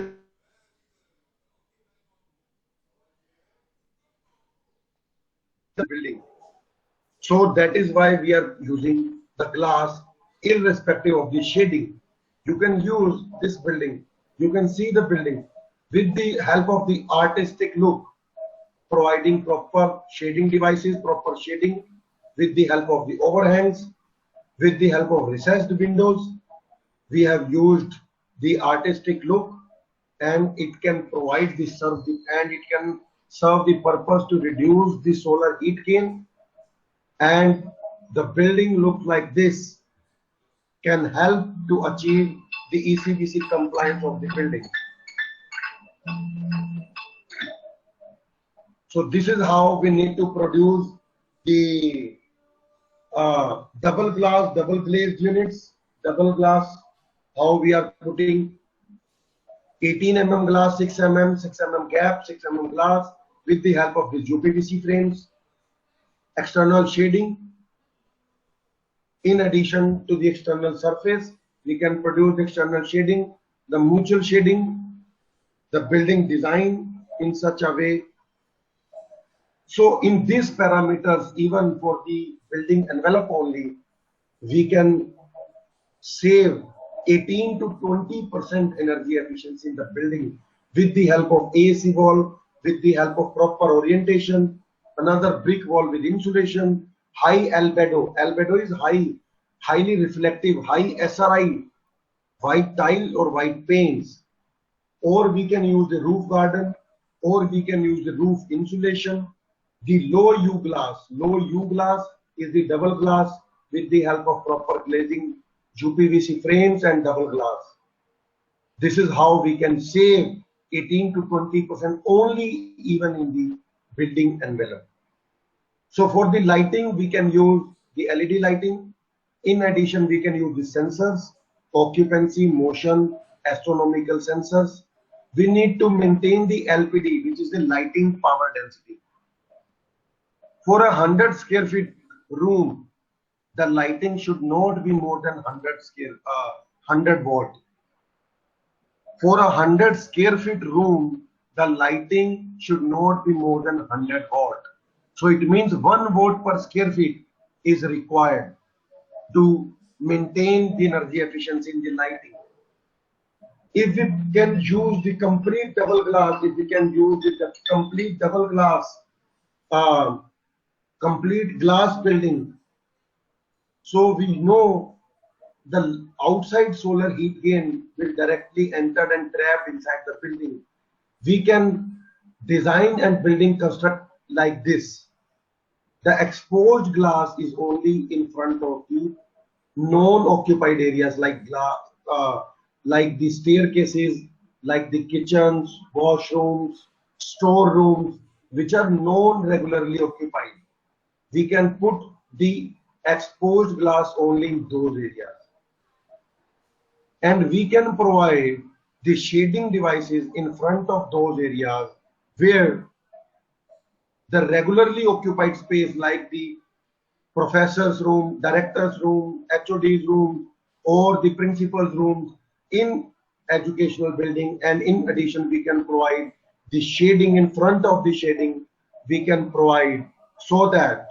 the building. So that is why we are using the glass irrespective of the shading. You can use this building. You can see the building with the help of the artistic look, providing proper shading devices, proper shading with the help of the overhangs, with the help of recessed windows. We have used the artistic look, and it can provide the service, and it can serve the purpose to reduce the solar heat gain. And the building look like this can help to achieve the ECBC compliance of the building. So this is how we need to produce the double glass, double glazed units, double glass, how we are putting 18 mm glass, 6 mm gap, 6 mm glass with the help of the UPVC frames, external shading. In addition to the external surface, we can produce external shading, the mutual shading, the building design in such a way So in these parameters, even for the building envelope only, we can save 18 to 20% energy efficiency in the building with the help of AC wall, with the help of proper orientation, another brick wall with insulation, high albedo. Albedo is highly reflective, high SRI, white tile or white paints. Or we can use the roof garden, or we can use the roof insulation. The low U glass is the double glass with the help of proper glazing, UPVC frames and double glass. This is how we can save 18 to 20% only even in the building envelope. So for the lighting, we can use the LED lighting. In addition, we can use the sensors, occupancy, motion, astronomical sensors. We need to maintain the LPD, which is the lighting power density. For a 100 square feet room, the lighting should not be more than 100 watt. For a 100 square feet room, the lighting should not be more than 100 watt. So it means 1 watt per square feet is required to maintain the energy efficiency in the lighting. If we can use the complete double glass, if we can use the complete double glass, complete glass building, so we know the outside solar heat gain will directly enter and trap inside the building. We can design and building construct like this. The exposed glass is only in front of the non-occupied areas like glass, like the staircases, like the kitchens, washrooms, storerooms, which are non-regularly occupied. We can put the exposed glass only in those areas. And we can provide the shading devices in front of those areas where the regularly occupied space like the professor's room, director's room, HOD's room, or the principal's rooms in educational building. And in addition, we can provide the shading in front of the shading. We can provide so that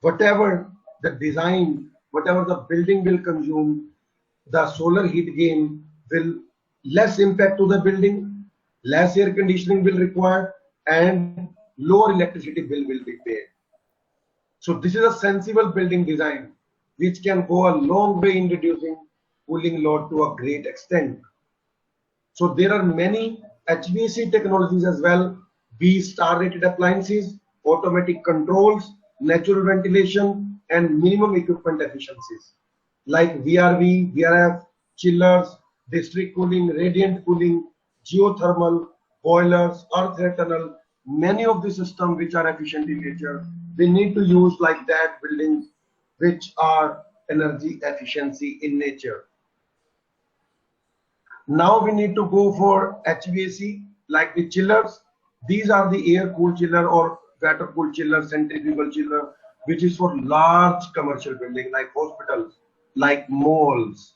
whatever the design, whatever the building will consume, the solar heat gain will less impact to the building, less air conditioning will require, and lower electricity bill will be paid. So this is a sensible building design which can go a long way in reducing cooling load to a great extent. So there are many HVAC technologies as well, be star rated appliances, automatic controls, natural ventilation, and minimum equipment efficiencies like VRV, VRF, chillers, district cooling, radiant cooling, geothermal, boilers, earth air tunnel, many of the systems which are efficient in nature, we need to use like that buildings which are energy efficiency in nature. Now we need to go for HVAC like the chillers. These are the air cooled chiller or water cooled chiller, centrifugal chiller, which is for large commercial building like hospitals, like malls,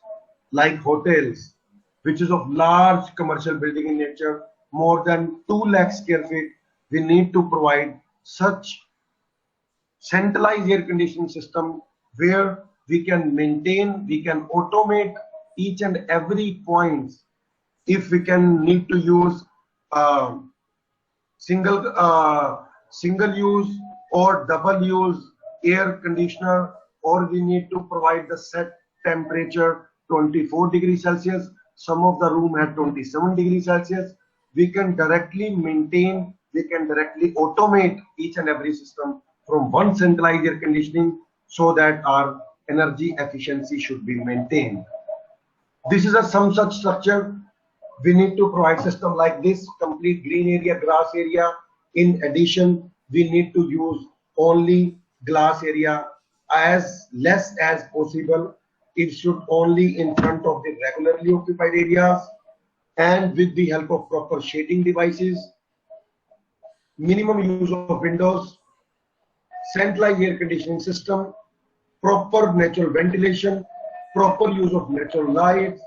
like hotels, which is of large commercial building in nature, more than 2 lakh square feet. We need to provide such centralized air conditioning system where we can maintain, we can automate each and every point. If we can need to use single use or double use air conditioner, or we need to provide the set temperature 24 degrees Celsius, some of the room had 27 degrees Celsius, we can directly maintain, we can directly automate each and every system from one centralized air conditioning so that our energy efficiency should be maintained. This is some such structure. We need to provide system like this, complete green area, grass area. In addition, we need to use only glass area as less as possible. It should only in front of the regularly occupied areas, and with the help of proper shading devices, minimum use of windows, centralized air conditioning system, proper natural ventilation, proper use of natural lights.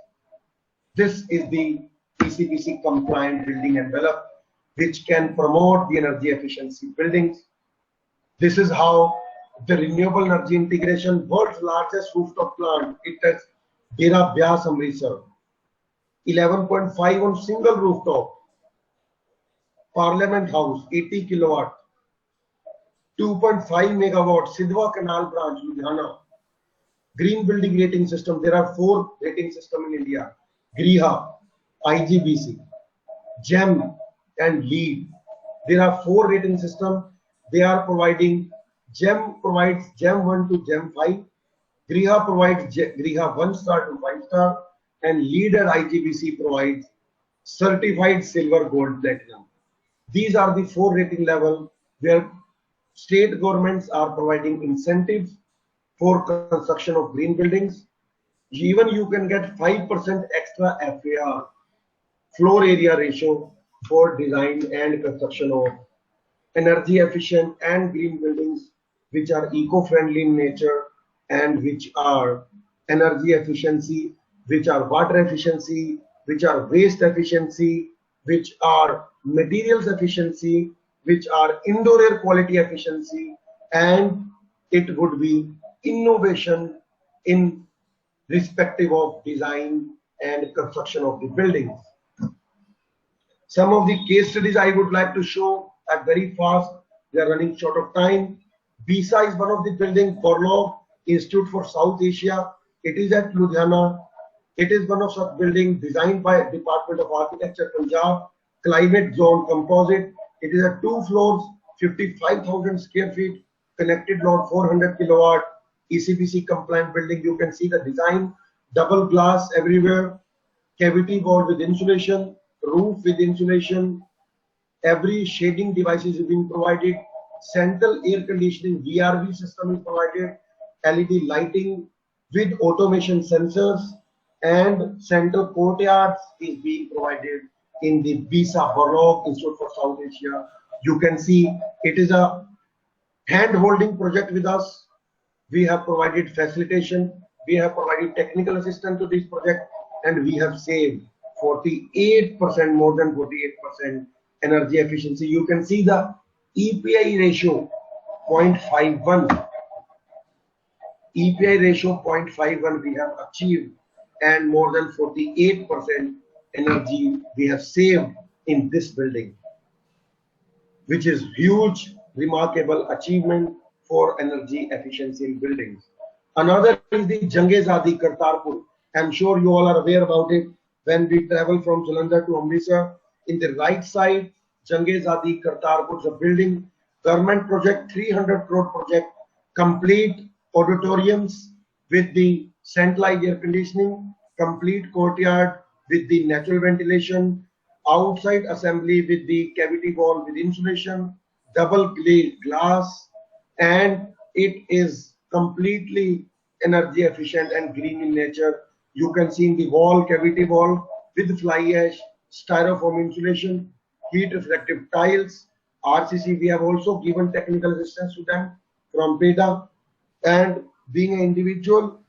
This is the ECPC compliant building envelope which can promote the energy efficiency buildings This is how the renewable energy integration, world's largest rooftop plant, it has Dera Vyas Amritsar, 11.5 on single rooftop. Parliament House, 80 kilowatt, 2.5 megawatt, Sidhwa Canal branch, Ludhiana. Green building rating system, there are 4 rating systems in India: Griha, IGBC, GEM and LEED. There are 4 rating systems. They are providing, GEM provides GEM 1 to GEM 5, Griha provides Griha 1 star to 5 star, and LEED and IGBC provides certified silver, gold, platinum. These are the 4 rating levels where state governments are providing incentives for construction of green buildings. Even you can get 5% extra FAR, floor area ratio, for design and construction of energy efficient and green buildings which are eco-friendly in nature and which are energy efficiency, which are water efficiency, which are waste efficiency, which are materials efficiency, which are indoor air quality efficiency, and it would be innovation in respective of design and construction of the buildings. Some of the case studies I would like to show are very fast. We are running short of time. BISA is one of the buildings, Borlaug Institute for South Asia. It is at Ludhiana. It is one of such buildings designed by Department of Architecture, Punjab. Climate zone composite. It is at 2 floors, 55,000 square feet, connected load 400 kilowatt, ECBC compliant building. You can see the design, double glass everywhere, cavity wall with insulation, roof with insulation, every shading device is being provided, central air conditioning VRV system is provided, LED lighting with automation sensors, and central courtyards is being provided in the BISA Borlaug Institute for South Asia. You can see it is a hand-holding project with us. We have provided facilitation, we have provided technical assistance to this project, and we have saved 48%, more than 48% energy efficiency. You can see the EPI ratio 0.51. EPI ratio 0.51 we have achieved, and more than 48% energy we have saved in this building, which is huge, remarkable achievement for energy efficiency in buildings. Another is the Jang-e-Zadi Kartarpur. I'm sure you all are aware about it. When we travel from Jalandhar to Amritsar, in the right side, Jang-e-Zadi Kartarpur is a building, government project, 300 crore project, complete auditoriums with the centralized air conditioning, complete courtyard with the natural ventilation, outside assembly with the cavity wall with insulation, double glazed glass, and it is completely energy efficient and green in nature. You can see in the wall, cavity wall with fly ash, styrofoam insulation, heat reflective tiles, RCC. We have also given technical assistance to them from PEDA, and being an individual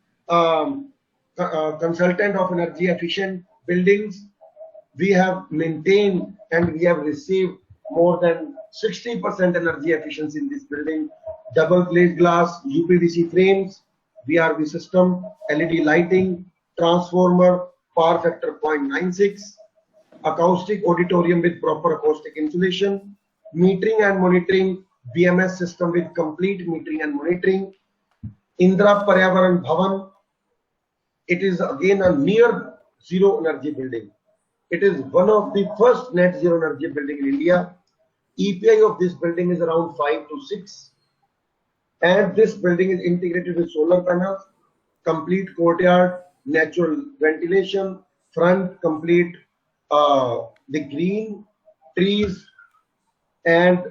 consultant of energy efficient buildings, we have maintained and we have received more than 60% energy efficiency in this building. Double glazed glass, UPVC frames, VRV system, LED lighting, transformer, power factor 0.96, acoustic auditorium with proper acoustic insulation, metering and monitoring, BMS system with complete metering and monitoring. Indira Paryavaran Bhavan, it is again a near zero energy building. It is one of the first net zero energy building in India. EPI of this building is around 5 to 6. And this building is integrated with solar panels, complete courtyard, natural ventilation, front complete the green trees, and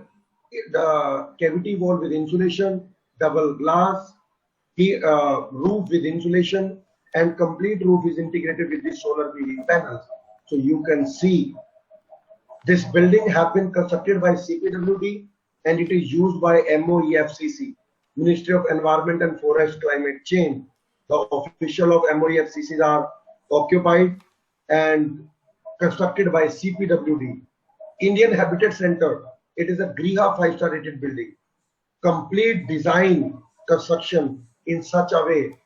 the cavity wall with insulation, double glass, roof with insulation, and complete roof is integrated with the solar PV panels. So you can see this building has been constructed by CPWD and it is used by MOEFCC, Ministry of Environment and Forest Climate Change. The official of MOEFCCs are occupied and constructed by CPWD. Indian Habitat Center, it is a Griha 5-star rated building. complete design, construction in such a way.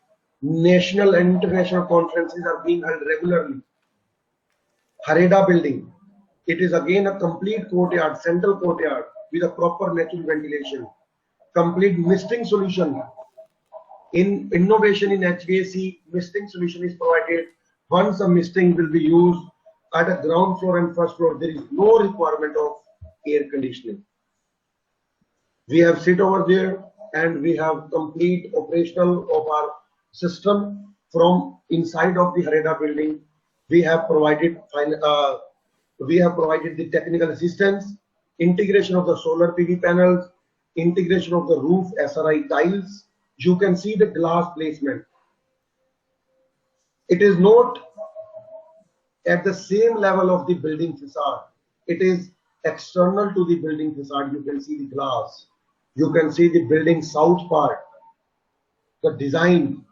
National and international conferences are being held regularly. Hareda building, it is again a complete courtyard, central courtyard with a proper natural ventilation. Complete misting solution. In innovation in HVAC, misting solution is provided. Once a misting will be used at a ground floor and first floor, there is no requirement of air conditioning. We have sit over there and we have complete operational of our system from inside of the Hareda building. We have provided the technical assistance, integration of the solar PV panels, integration of the roof SRI tiles. You can see the glass placement. It is not at the same level of the building facade. It is external to the building facade. You can see the glass. You can see the building south part, the design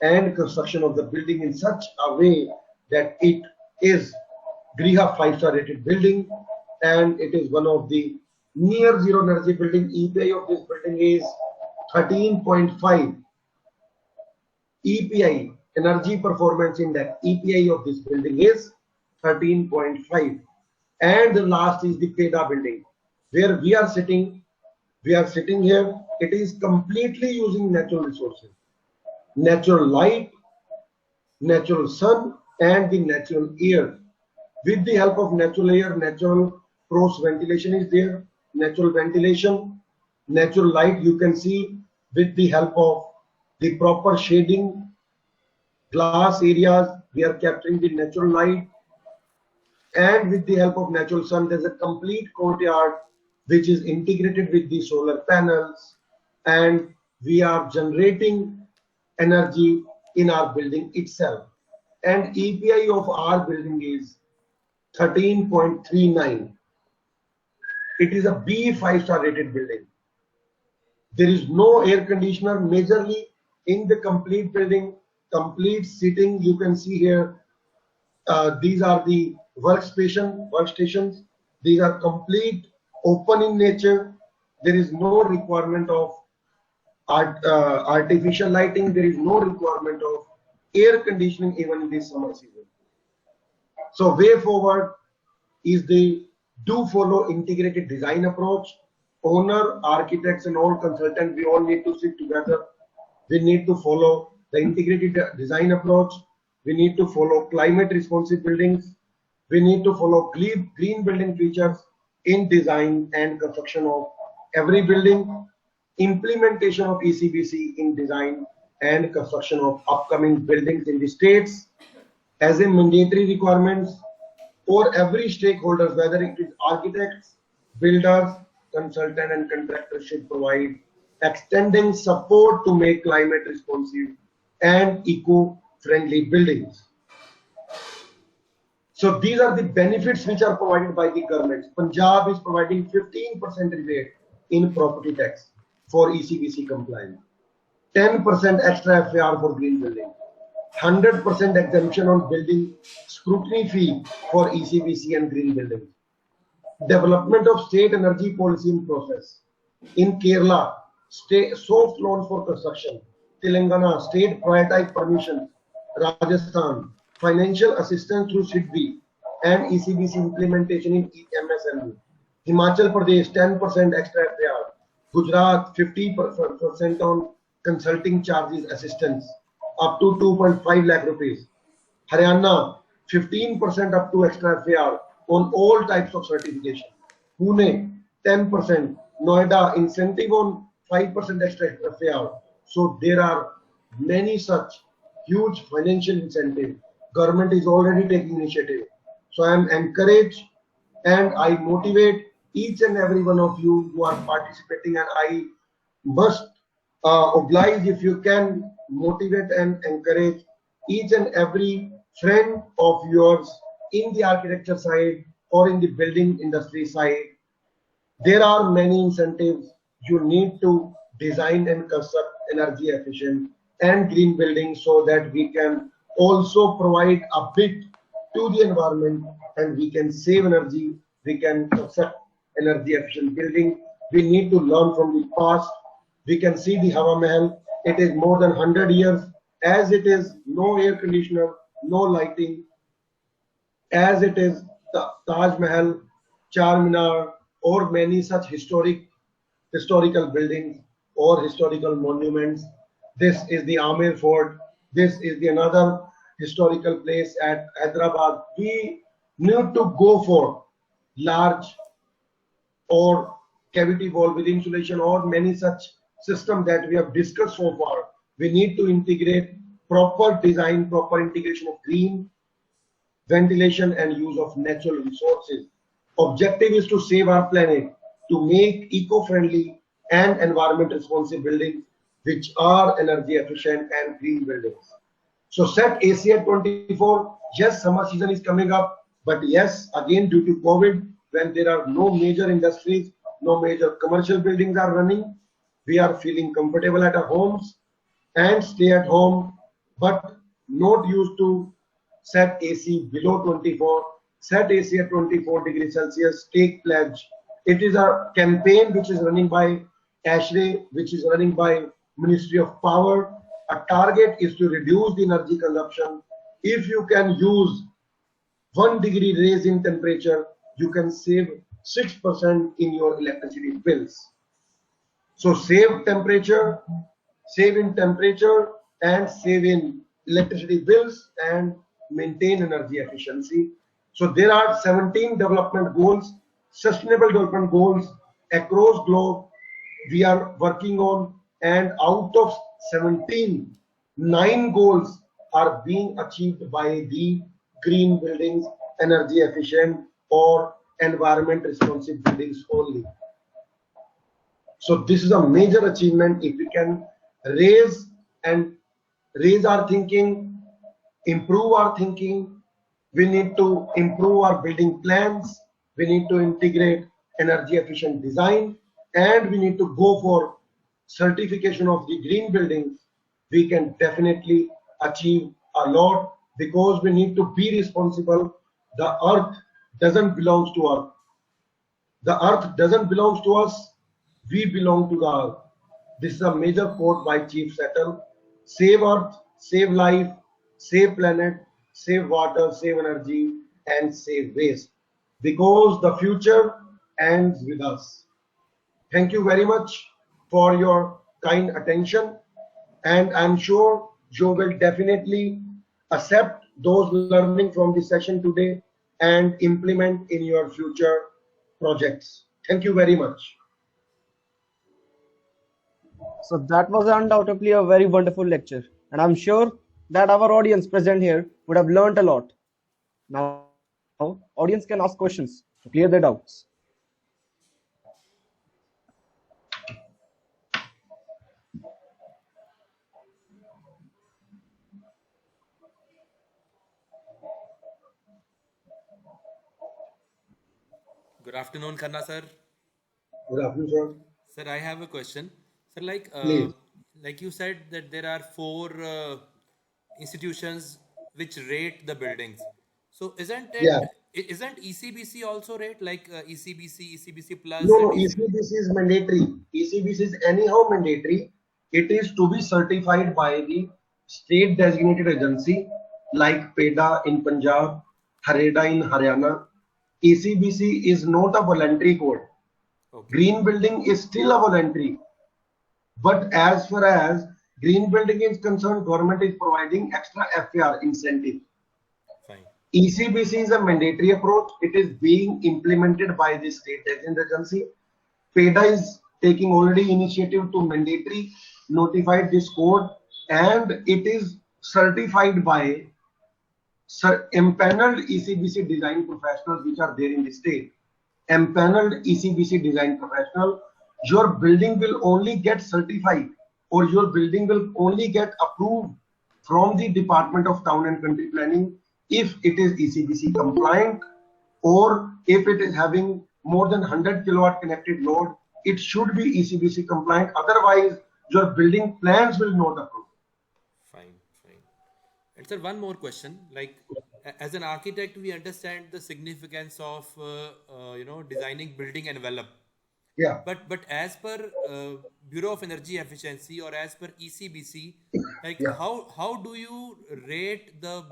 and construction of the building in such a way that it is Griha 5-star rated building, and it is one of the near zero energy building. EPI of this building is 13.5. EPI, Energy Performance Index, EPI of this building is 13.5. And the last is the PEDA building, where we are sitting. We are sitting here. It is completely using natural resources, natural light, natural sun, and the natural air. With the help of natural air, natural cross ventilation is there, natural ventilation, natural light. You can see with the help of the proper shading, glass areas, we are capturing the natural light, and with the help of natural sun, there's a complete courtyard which is integrated with the solar panels, and we are generating energy in our building itself. And EPI of our building is 13.39. It is a B 5-star rated building. There is no air conditioner majorly in the complete building, complete sitting. You can see here, these are the workstations. These are complete open in nature. There is no requirement of artificial lighting. There is no requirement of air conditioning even in this summer season. So way forward is the do follow integrated design approach. Owner, architects and all consultants, we all need to sit together. We need to follow the integrated design approach. We need to follow climate responsive buildings. We need to follow green building features in design and construction of every building. Implementation of ECBC in design and construction of upcoming buildings in the states as a mandatory requirements for every stakeholders, whether it is architects, builders, consultant and contractors should provide extending support to make climate responsive and eco-friendly buildings. So these are the benefits which are provided by the government. Punjab is providing 15% rebate in property tax for ECBC compliance, 10% extra FAR for green building, 100% exemption on building scrutiny fee for ECBC and green buildings. Development of state energy policy in process. In Kerala, state soft loans for construction. Telangana, state prioritized permissions. Rajasthan, financial assistance through SIDBI and ECBC implementation in MSME. Himachal Pradesh, 10% extra FAR. Gujarat, 50% on consulting charges assistance up to 2.5 lakh rupees. Haryana, 15% up to extra FAR on all types of certification. Pune, 10%. Noida, incentive on 5% extra FAR. So there are many such huge financial incentives. Government is already taking initiative. So I am encouraged and I motivate each and every one of you who are participating, and I must oblige if you can motivate and encourage each and every friend of yours in the architecture side or in the building industry side. There are many incentives. You need to design and construct energy efficient and green buildings so that we can also provide a bit to the environment and we can save energy. We can construct energy efficient building We need to learn from the past. We can see the Hawa Mahal. It is more than 100 years. As it is, no air conditioner, no lighting. As it is, the Taj Mahal, Charminar, or many such historical buildings or historical monuments. This is the Amir Fort. This is the another historical place at Hyderabad. We need to go for large or cavity wall with insulation or many such systems that we have discussed so far. We need to integrate proper design, proper integration of green, ventilation and use of natural resources. Objective is to save our planet, to make eco-friendly and environment responsive buildings which are energy efficient and green buildings. So set AC at 24. Yes, summer season is coming up, but yes, again due to COVID, when there are no major industries, no major commercial buildings are running, we are feeling comfortable at our homes and stay at home, but not used to set AC below 24, set AC at 24 degrees Celsius, take pledge. It is a campaign which is running by ASHRAE, which is running by Ministry of Power. A target is to reduce the energy consumption. If you can use 1 degree raise in temperature, you can save 6% in your electricity bills. So save temperature, save in temperature and save in electricity bills and maintain energy efficiency. So there are 17 development goals, sustainable development goals across globe we are working on, and out of 17, 9 goals are being achieved by the green buildings, energy efficient or environment responsive buildings only. So this is a major achievement. If we can raise our thinking, improve our thinking, we need to improve our building plans, we need to integrate energy efficient design, and we need to go for certification of the green buildings. We can definitely achieve a lot because we need to be responsible. The earth doesn't belong to us. The earth doesn't belong to us. We belong to the earth. This is a major quote by Chief Settle. Save earth, save life, save planet, save water, save energy, and save waste. Because the future ends with us. Thank you very much for your kind attention. And I'm sure you will definitely accept those learning from the session today and implement in your future projects. Thank you very much. So that was undoubtedly a very wonderful lecture, and I'm sure that our audience present here would have learned a lot. Now, audience can ask questions to clear their doubts. Good afternoon, Khanna sir. Good afternoon, sir. Sir, I have a question. Sir, Please. like you said that there are four institutions which rate the buildings. So Yeah. isn't ECBC also rate like ECBC, ECBC plus, No, and no, ECBC? ECBC is mandatory. ECBC is anyhow mandatory. It is to be certified by the state designated agency like PEDA in Punjab, HAREDA in Haryana. ECBC is not a voluntary code. Okay, Green building is still a voluntary. But as far as green building is concerned, government is providing extra FAR incentive. fine. ECBC is a mandatory approach. It is being implemented by the state designated agency. PEDA is taking already initiative to mandatory notify this code, and it is certified by empaneled ECBC design professionals which are there in the state. Empaneled ECBC design professional, your building will only get certified or your building will only get approved from the Department of Town and Country Planning if it is ECBC compliant, or if it is having more than 100 kilowatt connected load, it should be ECBC compliant. Otherwise, your building plans will not approve. Fine, fine. And sir, one more question. Like, as an architect, we understand the significance of designing building envelope. Yeah. But as per Bureau of Energy Efficiency or as per ECBC, like Yeah. how do you rate the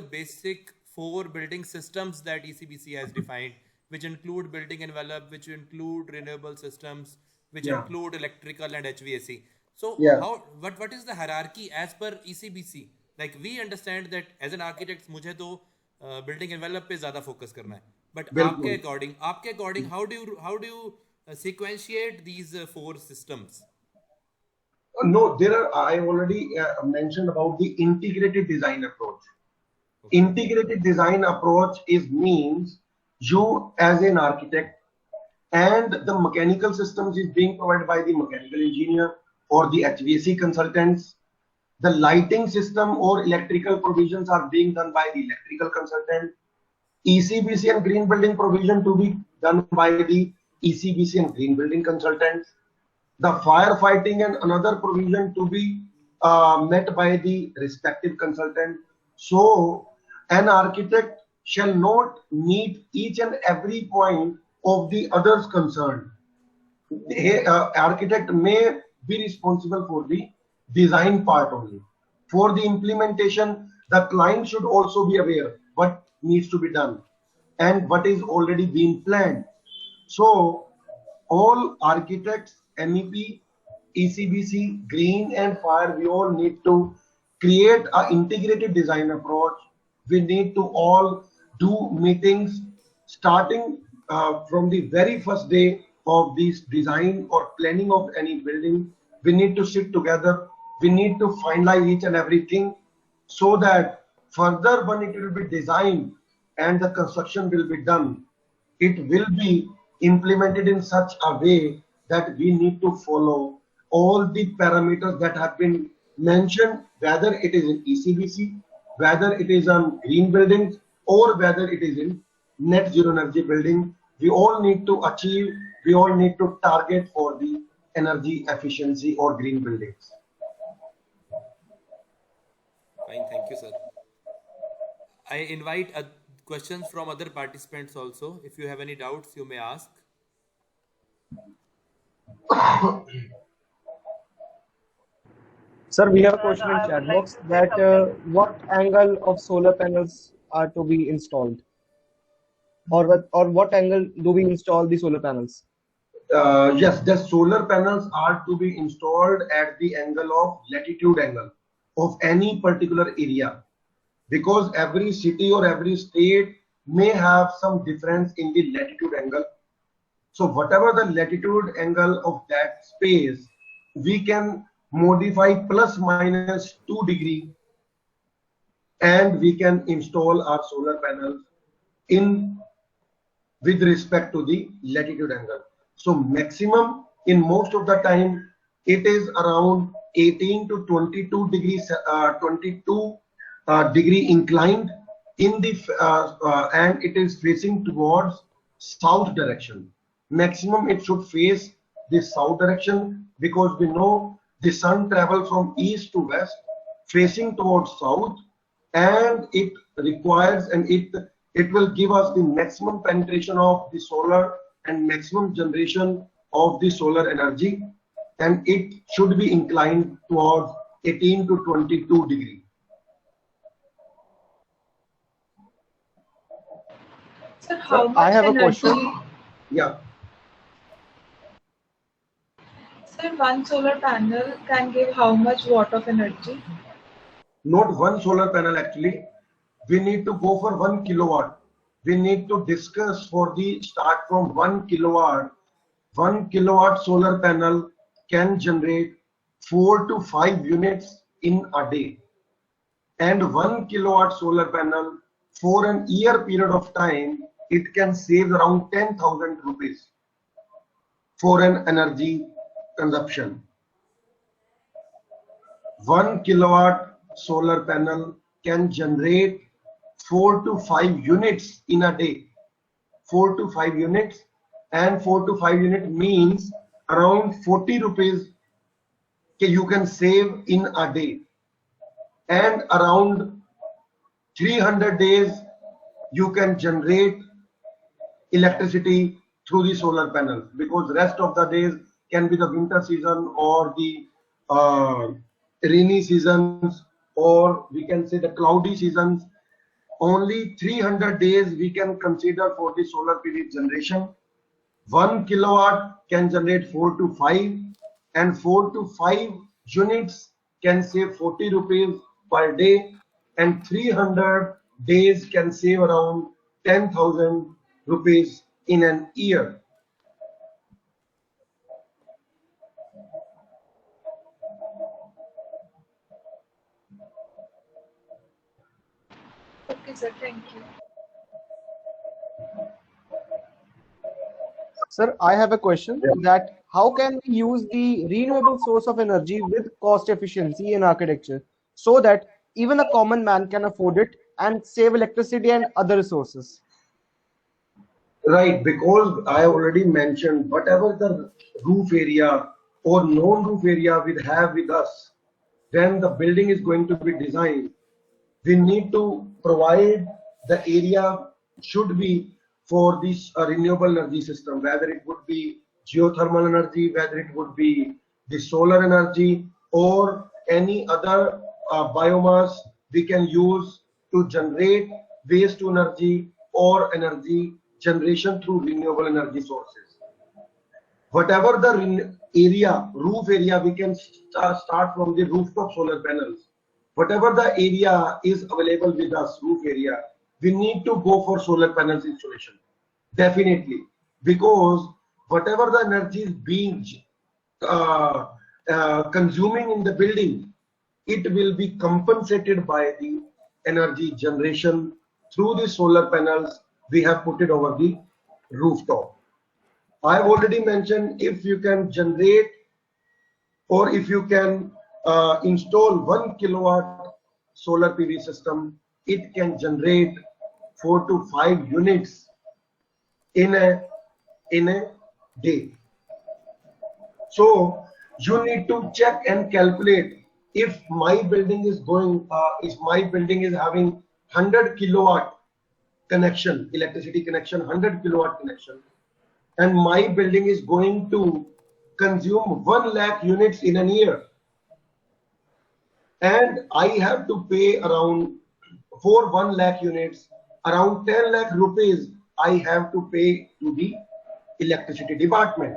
the basic four building systems that ECBC has defined, which include building envelope, which include renewable systems, which Yeah. include electrical and HVAC. So Yeah. how what is the hierarchy as per ECBC? Like we understand that as an architect, मुझे तो building envelope पे ज़्यादा focus करना है. But बिल्कुल. आपके according, how do you sequentiate these four systems? No, there are, I already mentioned about the integrated design approach. Okay. Integrated design approach is means you as an architect and the mechanical systems is being provided by the mechanical engineer or the HVAC consultants. The lighting system or electrical provisions are being done by the electrical consultant. ECBC and green building provision to be done by the ECBC and green building consultants. The firefighting and another provision to be met by the respective consultant. So an architect shall not meet each and every point of the others concerned. Architect may be responsible for the design part only. For the implementation, the client should also be aware what needs to be done and what is already being planned. So all architects, MEP, ECBC, green and fire, we all need to create an integrated design approach. We need to all do meetings starting from the very first day of this design or planning of any building. We need to sit together. We need to finalize each and everything so that further when it will be designed and the construction will be done, it will be implemented in such a way that we need to follow all the parameters that have been mentioned, whether it is in ECBC, whether it is on green buildings, or whether it is in net zero energy building. We all need to achieve, we all need to target for the energy efficiency or green buildings. Fine, thank you, sir. I invite questions from other participants also. If you have any doubts, you may ask. Sir, we have a question in chat box that what angle of solar panels are to be installed, or what angle do we install the solar panels? Yes, the solar panels are to be installed at the angle of latitude angle of any particular area, because every city or every state may have some difference in the latitude angle. So whatever the latitude angle of that space, we can modify plus minus 2 degree and we can install our solar panels in with respect to the latitude angle. So maximum in most of the time it is around 18 to 22 degrees, 22 degree inclined in the and it is facing towards south direction. Maximum it should face the south direction, because we know the sun travels from east to west facing towards south, and it requires and it will give us the maximum penetration of the solar and maximum generation of the solar energy, and it should be inclined towards 18 to 22 degree. Sir, how I much have a energy? question. Yeah. Sir, one solar panel can give how much watt of energy? Not one solar panel actually. We need to go for 1 kilowatt. We need to discuss for the start from 1 kilowatt. 1 kilowatt solar panel can generate 4 to 5 units in a day. And 1 kilowatt solar panel for an year period of time, it can save around 10,000 rupees for an energy consumption. 1 kilowatt solar panel can generate 4 to 5 units in a day. 4 to 5 units, and 4 to 5 unit means around 40 rupees you can save in a day, and around 300 days you can generate electricity through the solar panels, because rest of the days can be the winter season or the rainy seasons, or we can say the cloudy seasons. Only 300 days we can consider for the solar PV generation. 1 kilowatt can generate 4 to 5, and 4 to 5 units can save 40 rupees per day, and 300 days can save around 10,000 rupees in an year. Okay, sir. Thank you. Sir, I have a question Yeah. that how can we use the renewable source of energy with cost efficiency in architecture so that even a common man can afford it and save electricity and other resources? Right, because I already mentioned whatever the roof area or non-roof area we have with us, when the building is going to be designed, we need to provide the area should be for this renewable energy system, whether it would be geothermal energy, whether it would be the solar energy or any other biomass we can use to generate waste to energy or energy generation through renewable energy sources. Whatever the area, roof area, we can start from the rooftop solar panels. Whatever the area is available with us, roof area, we need to go for solar panels installation. Definitely. Because whatever the energy is being consuming in the building, it will be compensated by the energy generation through the solar panels we have put it over the rooftop. I have already mentioned if you can generate or if you can install 1 kilowatt solar PV system, it can generate 4 to 5 units in a day. So you need to check and calculate if my building is going, if my building is having 100 kilowatt connection, electricity connection, 100 kilowatt connection, and my building is going to consume 1 lakh units in a year, and I have to pay around for 1 lakh units around 10 lakh rupees I have to pay to the electricity department.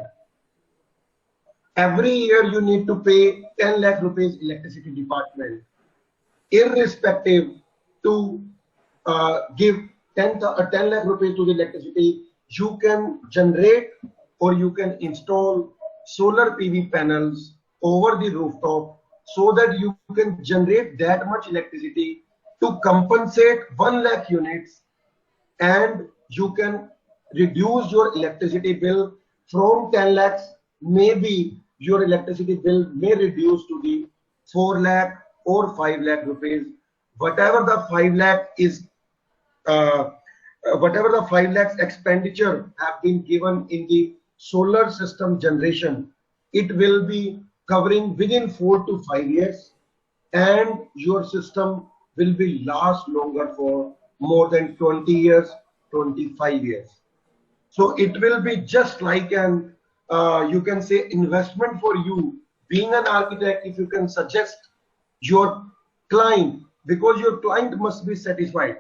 Every year you need to pay 10 lakh rupees electricity department, irrespective to give 10 lakh rupees to the electricity. You can generate or you can install solar PV panels over the rooftop so that you can generate that much electricity to compensate 1 lakh units, and you can reduce your electricity bill from 10 lakhs. Maybe your electricity bill may reduce to the 4 lakh or 5 lakh rupees. Whatever the 5 lakh is, whatever the 5 lakhs expenditure have been given in the solar system generation, it will be covering within 4 to 5 years, and your system will be last longer for more than 20 years, 25 years. So it will be just like an, you can say, investment for you. Being an architect, if you can suggest your client, because your client must be satisfied.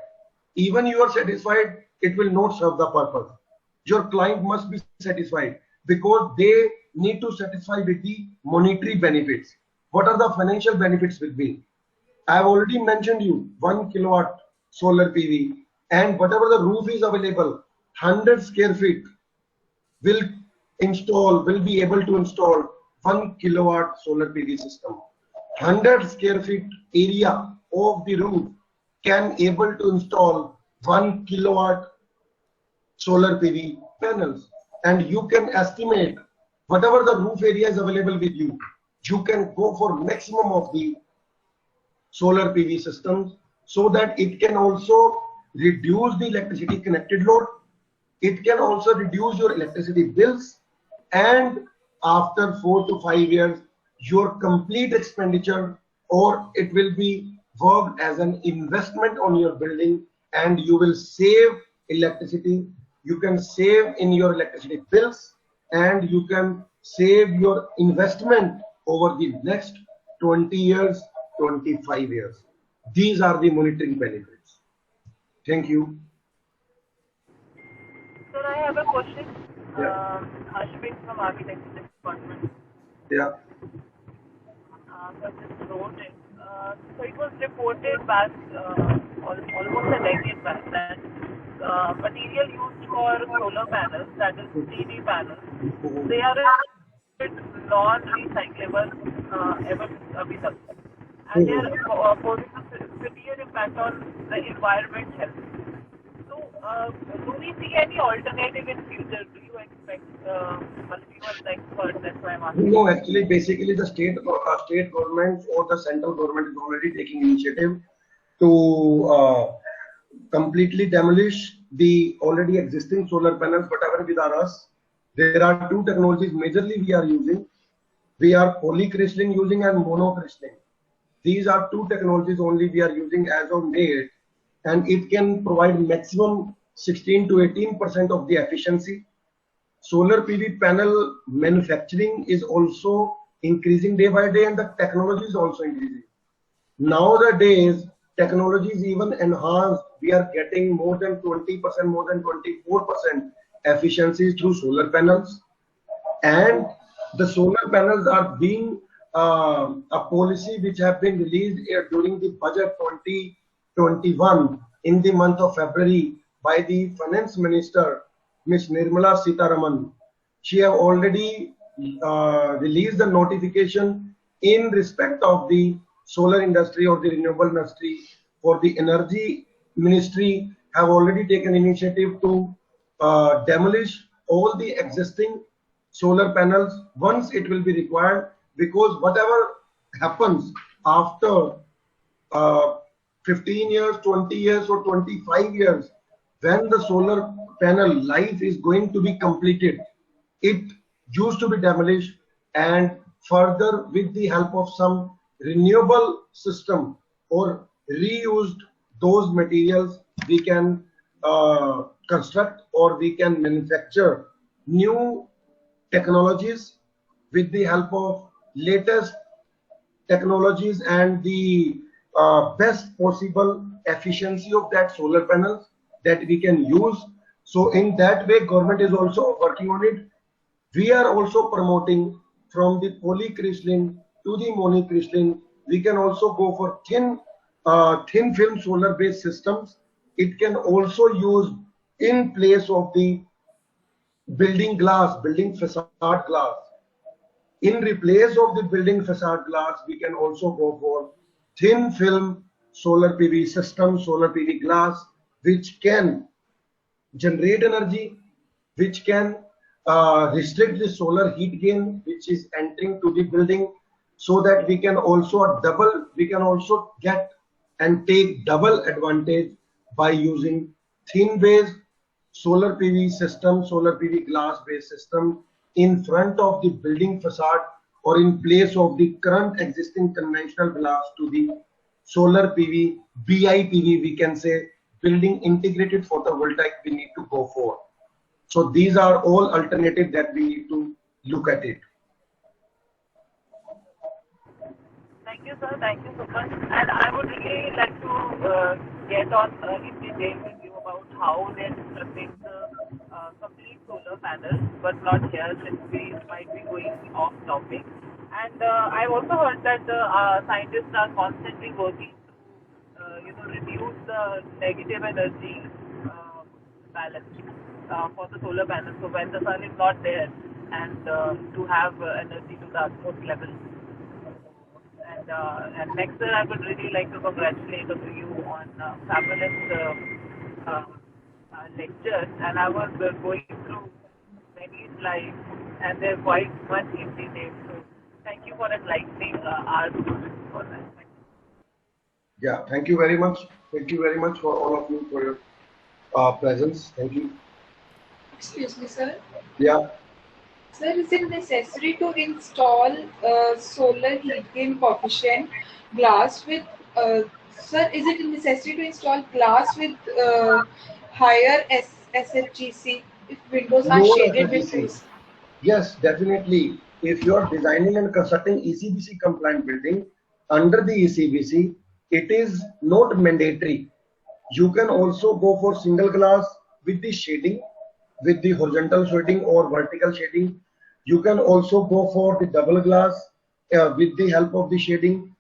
Even you are satisfied, it will not serve the purpose. Your client must be satisfied because they need to satisfy with the monetary benefits. What are the financial benefits will be? I have already mentioned you 1 kilowatt solar PV, and whatever the roof is available, 100 square feet will be able to install 1 kilowatt solar PV system. 100 square feet area of the roof can able to install 1 kilowatt solar PV panels, and you can estimate whatever the roof area is available with you, you can go for maximum of the solar PV systems so that it can also reduce the electricity connected load. It can also reduce your electricity bills, and after 4 to 5 years, your complete expenditure, or it will be worked as an investment on your building, and you will save electricity you can save in your electricity bills, and you can save your investment over the next 20 years, 25 years. These are the monitoring benefits. Thank you. Sir, I have a question. Yeah. Ashwin from Architecture Department. Yeah. So just wrote it. So it was reported back almost a decade back that material used for solar panels, that is PV panels, they are non-recyclable ever abhi tak. And they are posing a severe impact on the environment health. So, do we see any alternative in future? Do you expect, well, you are the expert, that's why I'm asking. No, actually, basically the state government or the central government is already taking initiative to completely demolish the already existing solar panels, whatever with us. There are two technologies majorly we are using. We are polycrystalline using and monocrystalline. These are two technologies only we are using as of date, and it can provide maximum 16 to 18% of the efficiency. Solar PV panel manufacturing is also increasing day by day, and the technology is also increasing. Nowadays, technology is even enhanced. We are getting more than 20%, more than 24% efficiencies through solar panels. And the solar panels are being a policy which have been released during the budget 2021 in the month of February by the finance minister, Ms. Nirmala Sitharaman. She have already released the notification in respect of the solar industry or the renewable industry. For the energy ministry have already taken initiative to demolish all the existing solar panels once it will be required, because whatever happens after 15 years, 20 years or 25 years, when the solar panel life is going to be completed, it used to be demolished, and further with the help of some renewable system or reused those materials, we can construct or we can manufacture new technologies with the help of latest technologies and the best possible efficiency of that solar panels that we can use. So in that way, government is also working on it. We are also promoting from the polycrystalline to the monocrystalline. We can also go for thin film solar based systems. It can also use in place of the building glass, building facade glass. In replace of the building facade glass, we can also go for thin film solar PV system, solar PV glass, which can generate energy, which can restrict the solar heat gain which is entering to the building, so that we can also get and take double advantage by using thin based solar PV system, solar PV glass based system in front of the building facade or in place of the current existing conventional glass to the solar PV, BIPV, we can say building integrated photovoltaic we need to go for. So these are all alternatives that we need to look at it. Thank you, sir. Thank you so much. And I would really like to get on in detail with you about how they're constructing the complete solar panels, but not here since we might be going off topic. And I've also heard that scientists are constantly working to reduce the negative energy balance for the solar panels. So when the sun is not there, and to have energy to the utmost level. And next year, I would really like to congratulate you on fabulous lectures. And I was going through many slides, and they're quite much in detail. So thank you for enlightening our students for that. Yeah, thank you very much. Thank you very much for all of you for your presence. Thank you. Excuse me, sir. Yeah. Sir, is it necessary to install solar heat gain coefficient glass with, sir, is it necessary to install glass with higher SHGC if windows are No shaded with SHGC. trees? Yes, definitely. If you are designing and constructing ECBC compliant building under the ECBC, it is not mandatory. You can also go for single glass with the shading, with the horizontal shading or vertical shading. You can also go for the double glass with the help of the shading.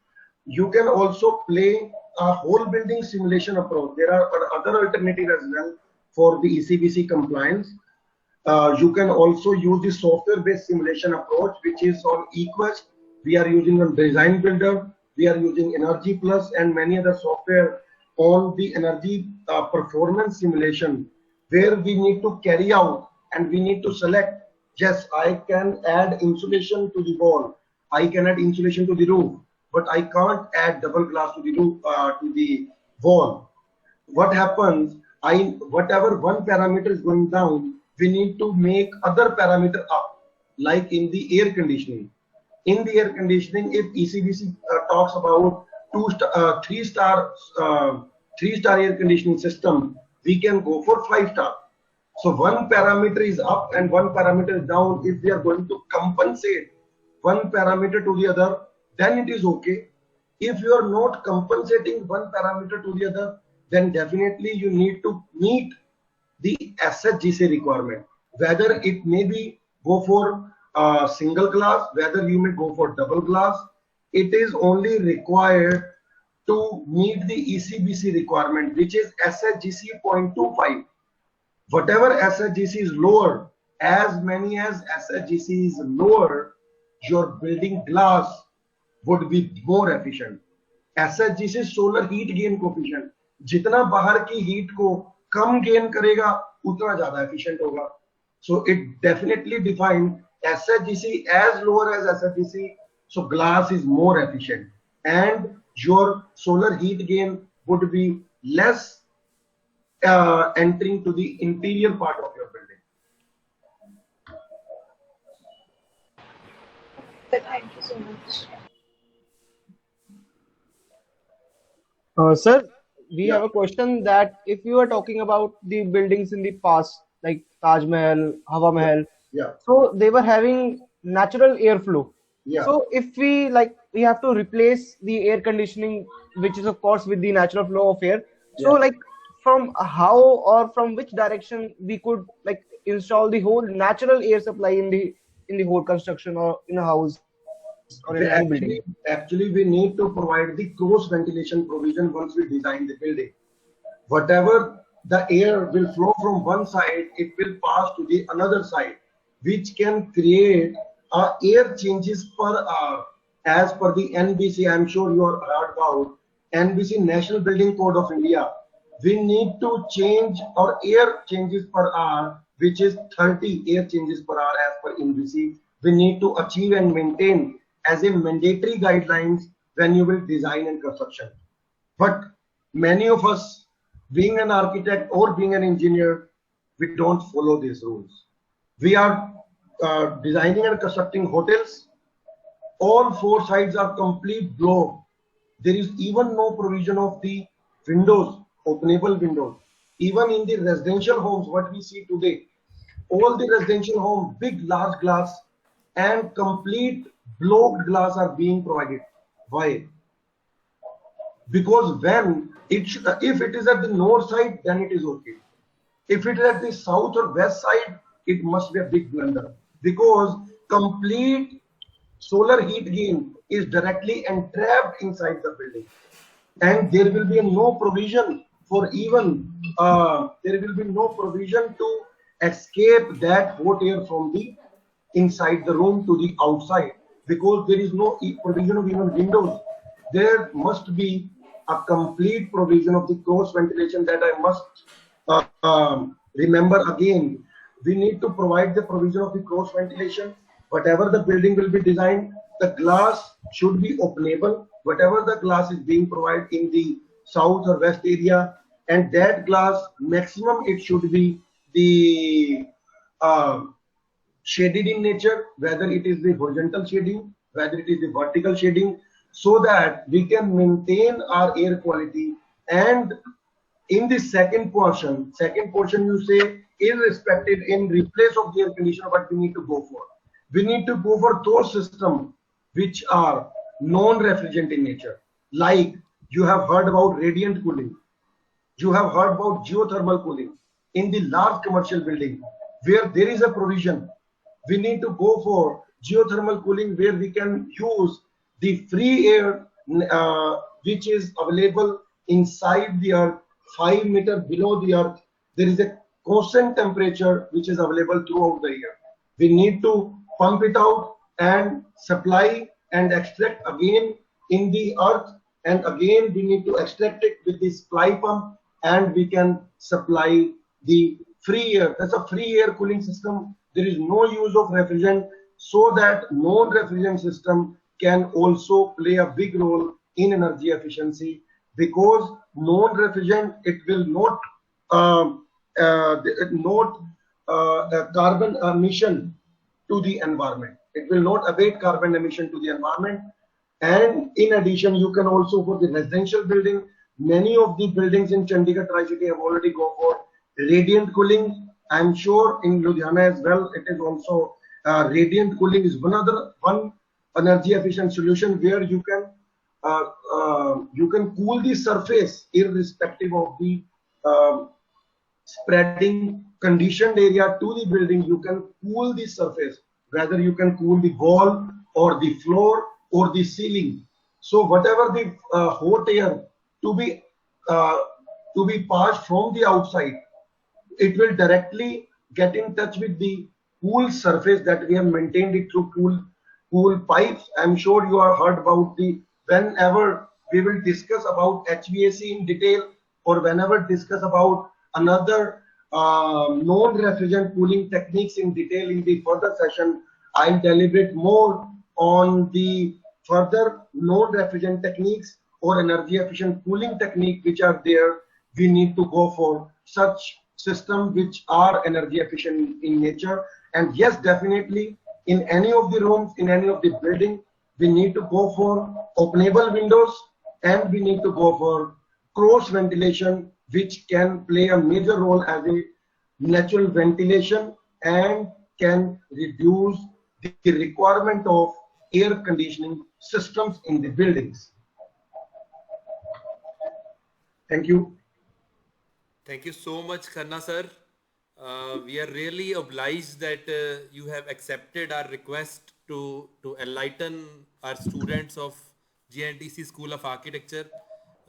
You can also play a whole building simulation approach. There are other alternatives as well for the ECBC compliance. You can also use the software-based simulation approach, which is on eQuest. We are using on Design Builder. We are using Energy Plus and many other software on the energy performance simulation, where we need to carry out and we need to select. Yes, I can add insulation to the wall. I can add insulation to the roof, but I can't add double glass to the roof to the wall. What happens, whatever one parameter is going down, we need to make other parameter up, like in the air conditioning. In the air conditioning, if ECBC talks about three-star air conditioning system, we can go for 5-star. So one parameter is up and one parameter is down. If we are going to compensate one parameter to the other, then it is okay. If you are not compensating one parameter to the other, then definitely you need to meet the SHGC requirement. Whether it may be go for single glass, whether you may go for double glass, it is only required to meet the ECBC requirement, which is SHGC 0.25. Whatever SHGC is lower, as many as SHGC is lower, your building glass would be more efficient. SHGC solar heat gain coefficient, जितना बाहर की heat को कम gain करेगा उतना ज्यादा efficient होगा. So it definitely defined SHGC as lower as SHGC, so glass is more efficient and your solar heat gain would be less entering to the interior part of your building. Thank you so much. Sir, we Yeah. have a question that if you are talking about the buildings in the past, like Taj Mahal, Hawa Mahal, Yeah, so they were having natural airflow. yeah. So if we have to replace the air conditioning, which is of course with the natural flow of air. So Yeah. from how or from which direction we could install the whole natural air supply in the whole construction or in a house or in any building. Actually, we need to provide the cross ventilation provision once we design the building. Whatever the air will flow from one side, it will pass to the another side, which can create air changes per hour. As per the NBC, I'm sure you are heard about NBC National Building Code of India. We need to change our air changes per hour, which is 30 air changes per hour as per NBC. We need to achieve and maintain as a mandatory guidelines when you will design and construction. But many of us, being an architect or being an engineer, we don't follow these rules. We are designing and constructing hotels. All four sides are complete block. There is even no provision of the windows, openable windows. Even in the residential homes, what we see today, all the residential homes, big large glass and complete blocked glass are being provided. Why? Because when if it is at the north side, then it is okay. If it is at the south or west side, it must be a big blunder, because complete solar heat gain is directly entrapped inside the building, and there will be no provision for even there will be no provision to escape that hot air from the inside the room to the outside, because there is no provision of even windows. There must be a complete provision of the cross ventilation that I must remember again. We need to provide the provision of the cross ventilation. Whatever the building will be designed, the glass should be openable. Whatever the glass is being provided in the south or west area, and that glass maximum it should be the shaded in nature, whether it is the horizontal shading, whether it is the vertical shading, so that we can maintain our air quality and In the second portion you say irrespective in replace of the air conditioner, what we need to go for? We need to go for those systems which are non-refrigerant in nature. Like you have heard about radiant cooling. You have heard about geothermal cooling. In the large commercial building where there is a provision, we need to go for geothermal cooling where we can use the free air which is available inside the earth, 5 meters below the earth. There is a constant temperature which is available throughout the year. We need to pump it out and supply and extract again in the earth, and again we need to extract it with this supply pump, and we can supply the free air. That's a free air cooling system. There is no use of refrigerant, so that non-refrigerant system can also play a big role in energy efficiency, because non-refrigerant, it will not carbon emission to the environment. It will not abate carbon emission to the environment. And in addition, you can also, for the residential building, many of the buildings in Chandigarh Tri-City have already go for radiant cooling. I'm sure in Ludhiana as well, it is also radiant cooling is one energy efficient solution where you can cool the surface irrespective of the spreading conditioned area to the building. You can cool the surface, whether you can cool the wall or the floor or the ceiling. So whatever the hot air to be passed from the outside, it will directly get in touch with the cool surface that we have maintained it through cool pipes. I'm sure you have heard about whenever we will discuss about HVAC in detail, or whenever discuss about another non-refrigerant cooling techniques in detail in the further session, I'll deliberate more on the further non-refrigerant techniques or energy efficient cooling technique which are there. We need to go for such systems which are energy efficient in nature. And yes, definitely in any of the rooms, in any of the building, we need to go for openable windows, and we need to go for cross ventilation, which can play a major role as a natural ventilation and can reduce the requirement of air conditioning systems in the buildings. Thank you. Thank you so much, Khanna sir. We are really obliged that you have accepted our request to enlighten our students of GNTC School of Architecture.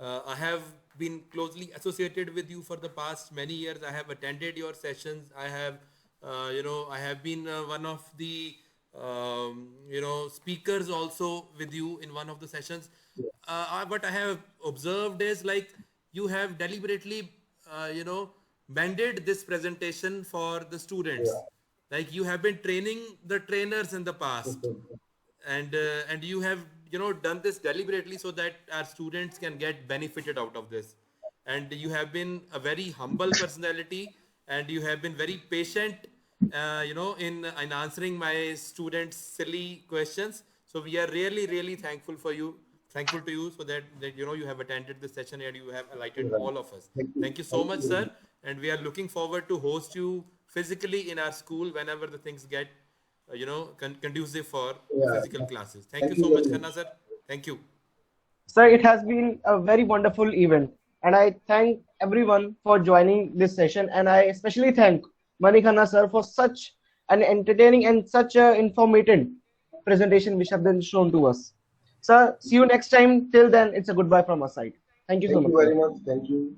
I have been closely associated with you for the past many years. I have attended your sessions. I have, I have been one of the, speakers also with you in one of the sessions. What I have observed is like you have deliberately, bended this presentation for the students. Like you have been training the trainers in the past, and you have done this deliberately so that our students can get benefited out of this. And you have been a very humble personality, and you have been very patient in answering my students' silly questions. So we are really thankful to you, so that you have attended this session and you have enlightened all of us. Thank you so much, sir. And we are looking forward to host you physically in our school whenever the things get conducive for physical classes. Thank you so much, Khanna sir. Thank you. Sir, it has been a very wonderful event, and I thank everyone for joining this session, and I especially thank Manik Khanna sir for such an entertaining and such a informative presentation which have been shown to us. Sir, see you next time. Till then, it's a goodbye from our side. Thank you so much. Thank you very much. Thank you.